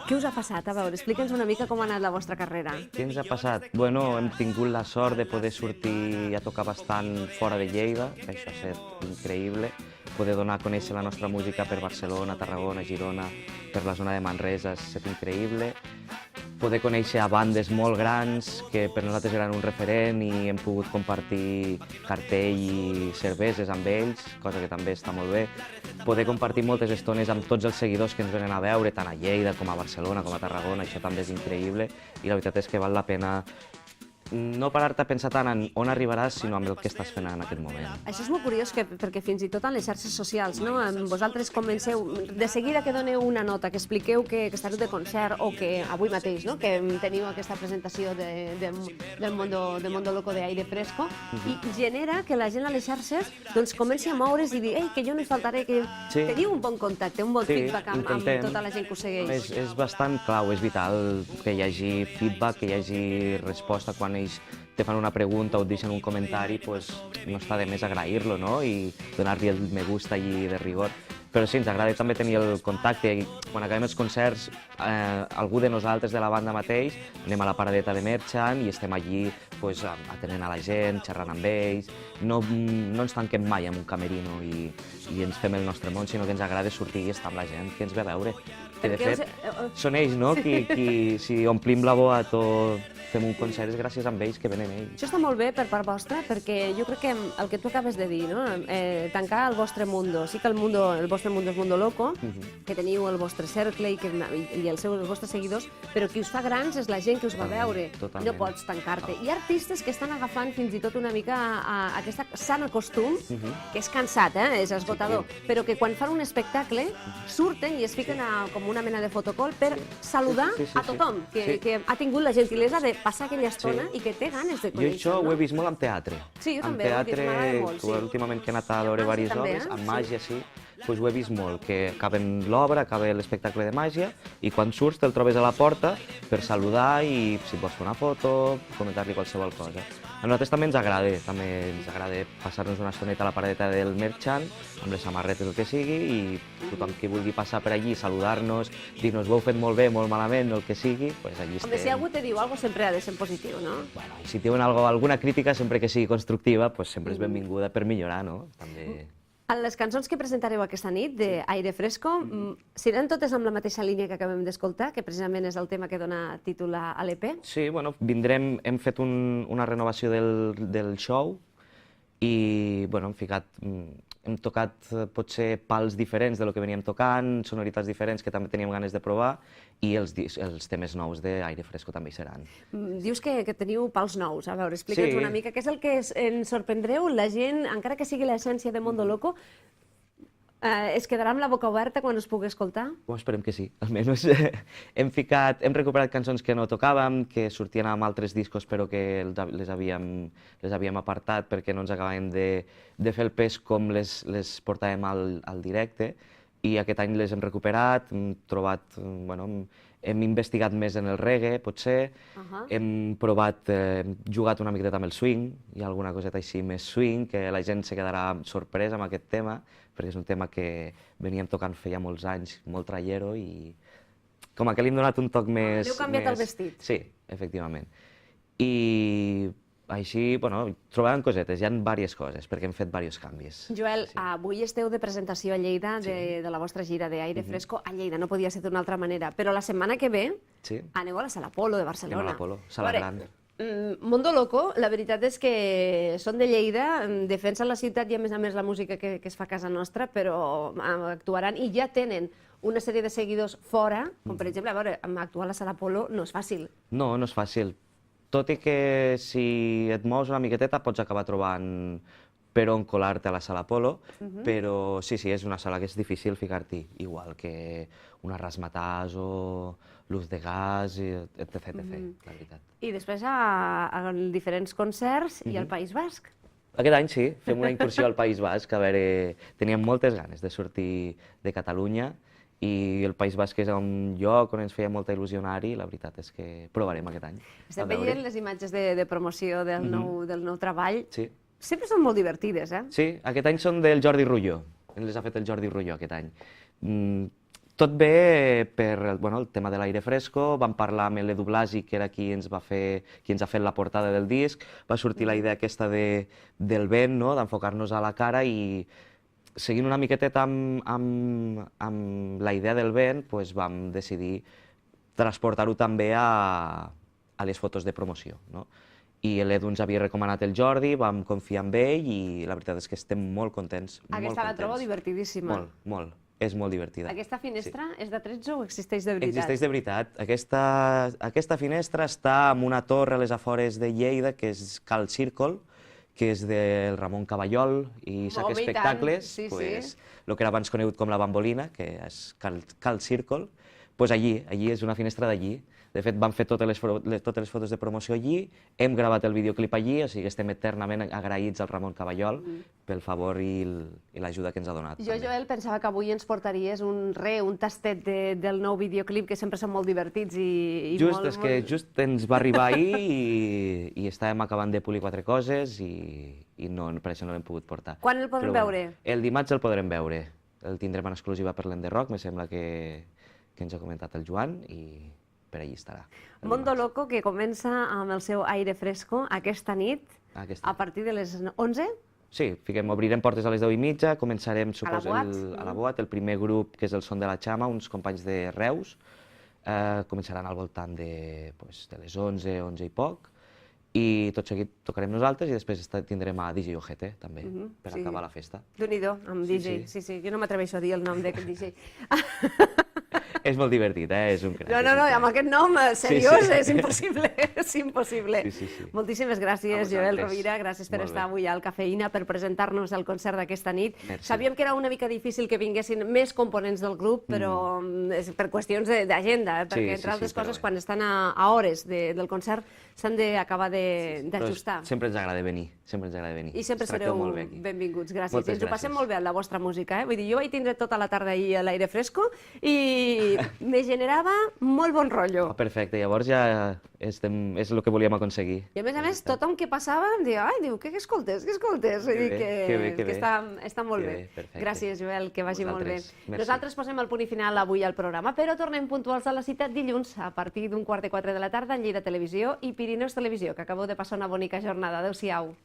què us ha passat? A veure, explica'ns una mica com ha anat la vostra carrera. Què ens ha passat? Bueno, hem tingut la sort de poder sortir a tocar bastant fora de Lleida, que això ha estat increïble, poder donar a conèixer la nostra música per Barcelona, Tarragona, Girona, per la zona de Manresa, ha estat increïble. Poder conèixer a bandes molt grans que per nosaltres eren un referent i hem pogut compartir cartell i cerveses amb ells, cosa que també està molt bé. Poder compartir moltes estones amb tots els seguidors que ens venen a veure, tant a Lleida com a Barcelona com a Tarragona, això també és increïble i la veritat és que val la pena no parar-te a pensar tant en on arribaràs, sinó en el que estàs fent en aquest moment. Això és molt curiós, perquè fins i tot en les xarxes socials, no? Vosaltres comenceu, de seguida que doneu una nota, que expliqueu que estàs de concert o que avui mateix, no? Que teniu aquesta presentació del Mundo Loco de Aire Fresco, i genera que la gent a les xarxes doncs, comenci a moure's i dir que jo no hi faltaré, que teniu un bon contacte, un bon feedback amb tota la gent que us segueix. És bastant clau, és vital que hi hagi feedback, que hi hagi resposta quan ells te fan una pregunta o et deixen un comentari, no està de més agrair-lo, no? I donar-li el me gusta allí de rigor. Però sí, ens agrada també tenir el contacte. Quan acabem els concerts, algú de nosaltres, de la banda mateix, anem a la paradeta de Merchant i estem allí atenent a la gent, xerrant amb ells. No ens tanquem mai en un camerino i ens fem el nostre món, sinó que ens agrada sortir i estar amb la gent que ens ve a veure. Que de fet, són ells, no? Si omplim la boat o fem un concert és gràcies a ells que venen ells. Això està molt bé per part vostra, perquè jo crec que el que tu acabes de dir, no? Tancar el vostre mundo. Sí que el vostre mundo és Mundo Loco, que teniu el vostre cercle i els vostres seguidors, però qui us fa grans és la gent que us va veure. No pots tancar-te. Hi ha artistes que estan agafant fins i tot una mica aquest sana costum, que és cansat, és esgotador, però que quan fan un espectacle surten i es fiquen com una mena de fotocol per saludar a tothom, que ha tingut la gentilesa de passar aquella estona i que té ganes de conèixer. Jo això ho he vist molt amb teatre. Sí, jo també, m'agrada molt. Últimament que he anat a veure diverses obres, amb màgia, sí, ho he vist molt, que acaben l'obra, acaba l'espectacle de màgia, i quan surts te'l trobes a la porta per saludar i si et vols fer una foto, comentar-li qualsevol cosa. A nosaltres també ens agrada passar-nos una estoneta a la paradeta del Merchant, amb les samarretes, el que sigui, i tothom que vulgui passar per allí, saludar-nos, dir-nos ho heu fet molt bé, molt malament, el que sigui, doncs allí estem. Home, si algú te diu alguna cosa sempre ha de ser positiu, no? Bueno, i si diuen alguna crítica, sempre que sigui constructiva, sempre és benvinguda per millorar, no? També... Les cançons que presentareu aquesta nit, d'Aire Fresco, seran totes amb la mateixa línia que acabem d'escoltar, que precisament és el tema que dona títol a l'EP? Sí, bueno, vindrem, hem fet una renovació del show i, bueno, hem tocat potser pals diferents de lo que veníem tocant, sonoritats diferents que també teníem ganes de provar, i els temes nous d'Aire Fresco també hi seran. Dius que teniu pals nous. A veure, explica'ns una mica. Què és el que ens sorprendreu? La gent, encara que sigui l'essència de Mundo Loco, es quedarà amb la boca oberta quan es pugui escoltar? Esperem que sí, almenys. Hem recuperat cançons que no tocàvem, que sortien amb altres discos però que les havíem apartat perquè no ens acabàvem de fer el pes com les portàvem al directe, i aquest any les hem recuperat, hem investigat més en el reggae, potser, hem jugat una miqueta amb el swing, hi ha alguna coseta així més swing, que la gent se quedarà sorpresa amb aquest tema, perquè és un tema que veníem tocant feia molts anys, molt trallero, i com que li hem donat un toc més... Heu canviat el vestit. Sí, efectivament. I així, trobàvem cosetes, hi ha diverses coses, perquè hem fet diversos canvis. Joel, avui esteu de presentació a Lleida de la vostra gira d'Aire Fresco. A Lleida no podia ser d'una altra manera, però la setmana que ve aneu a la Sala Polo de Barcelona. Anem a la Polo, Sala Gran. Mundo Loco, la veritat és que són de Lleida, defensen la ciutat i a més la música que es fa a casa nostra, però actuaran i ja tenen una sèrie de seguidors fora, com per exemple, actuar a la Sala Polo no és fàcil. No, no és fàcil. Tot i que si et mous una miqueteta pots acabar trobant per on colar-te a la Sala Polo, però sí, és una sala que és difícil ficar-t'hi, igual que una Razzmatazz o Luz de Gas, etc, la veritat. I després a diferents concerts i al País Basc. Aquest any sí, fem una incursió al País Basc, teníem moltes ganes de sortir de Catalunya, i el País Basc és un lloc on ens feia molta il·lusió anar-hi, la veritat és que provarem aquest any. Estem veient les imatges de promoció del nou treball. Sí. Sempre són molt divertides, eh? Sí, aquest any són del Jordi Rullo. Ens les ha fet el Jordi Rullo aquest any. Tot bé per el tema de l'Aire Fresco, vam parlar amb l'Edu Blasi, que era qui ens ha fet la portada del disc, va sortir la idea aquesta del vent, d'enfocar-nos a la cara, i seguint una miqueteta amb la idea del vent, vam decidir transportar-ho també a les fotos de promoció. I l'Edu ens havia recomanat el Jordi, vam confiar en ell i la veritat és que estem molt contents. Aquesta la trobo divertidíssima. Molt, molt. És molt divertida. Aquesta finestra és de 13 o existeix de veritat? Existeix de veritat. Aquesta finestra està en una torre a les afores de Lleida, que és Cal Círcol, que és del Ramon Caballol i Sac Espectacles, el que era abans conegut com la Bambolina, que és Cal Círcol, doncs allí és una finestra d'allí. De fet, vam fer totes les fotos de promoció allí, hem gravat el videoclip allí, o sigui, estem eternament agraïts al Ramon Caballol pel favor i l'ajuda que ens ha donat. Jo, Joel, pensava que avui ens portaries un tastet del nou videoclip, que sempre són molt divertits i molt... És que just ens va arribar ahir i estàvem acabant de polir 4 coses i per això no l'hem pogut portar. Quan el podrem veure? El dimarts el podrem veure. El tindrem en exclusiva per l'Enderrock, me sembla que ens ha comentat el Joan, i per allí estarà. Mondo Loco, que comença amb el seu aire fresco aquesta nit, a partir de les 11? Sí, obrirem portes a les 10:30, començarem, suposo, a la Boat, el primer grup, que és el Son de la Xama, uns companys de Reus, començaran al voltant de les 11, 11 i poc, i tot seguit tocarem nosaltres i després tindrem a DJ Ojete, també, per acabar la festa. Déu-n'hi-do, amb DJ. Sí, jo no m'atreveixo a dir el nom d'aquest DJ. És molt divertit, és un crac. No, amb aquest nom seriós és impossible, és impossible. Moltíssimes gràcies, Joel Rovira, gràcies per estar avui al Cafeïna, per presentar-nos el concert d'aquesta nit. Sabíem que era una mica difícil que vinguessin més components del grup, però per qüestions d'agenda, perquè entre altres coses, quan estan a hores del concert, s'han d'acabar d'ajustar. Sempre ens agrada venir, I sempre sereu benvinguts, gràcies. Ens ho passem molt bé amb la vostra música, vull dir, jo vaig tindre tota la tarda ahir a l'aire fresco i me generava molt bon rotllo. Perfecte, llavors ja és el que volíem aconseguir. I a més, tothom que passava em deia, què escoltes? Vull dir que està molt bé. Gràcies, Joel, que vagi molt bé. Nosaltres posem el punt i final avui al programa, però tornem puntuals a la cita dilluns a partir d'3:15 de la tarda en Lleida Televisió i Pirineus Televisió, que acabeu de passar una bonica jornada. Adéu-siau.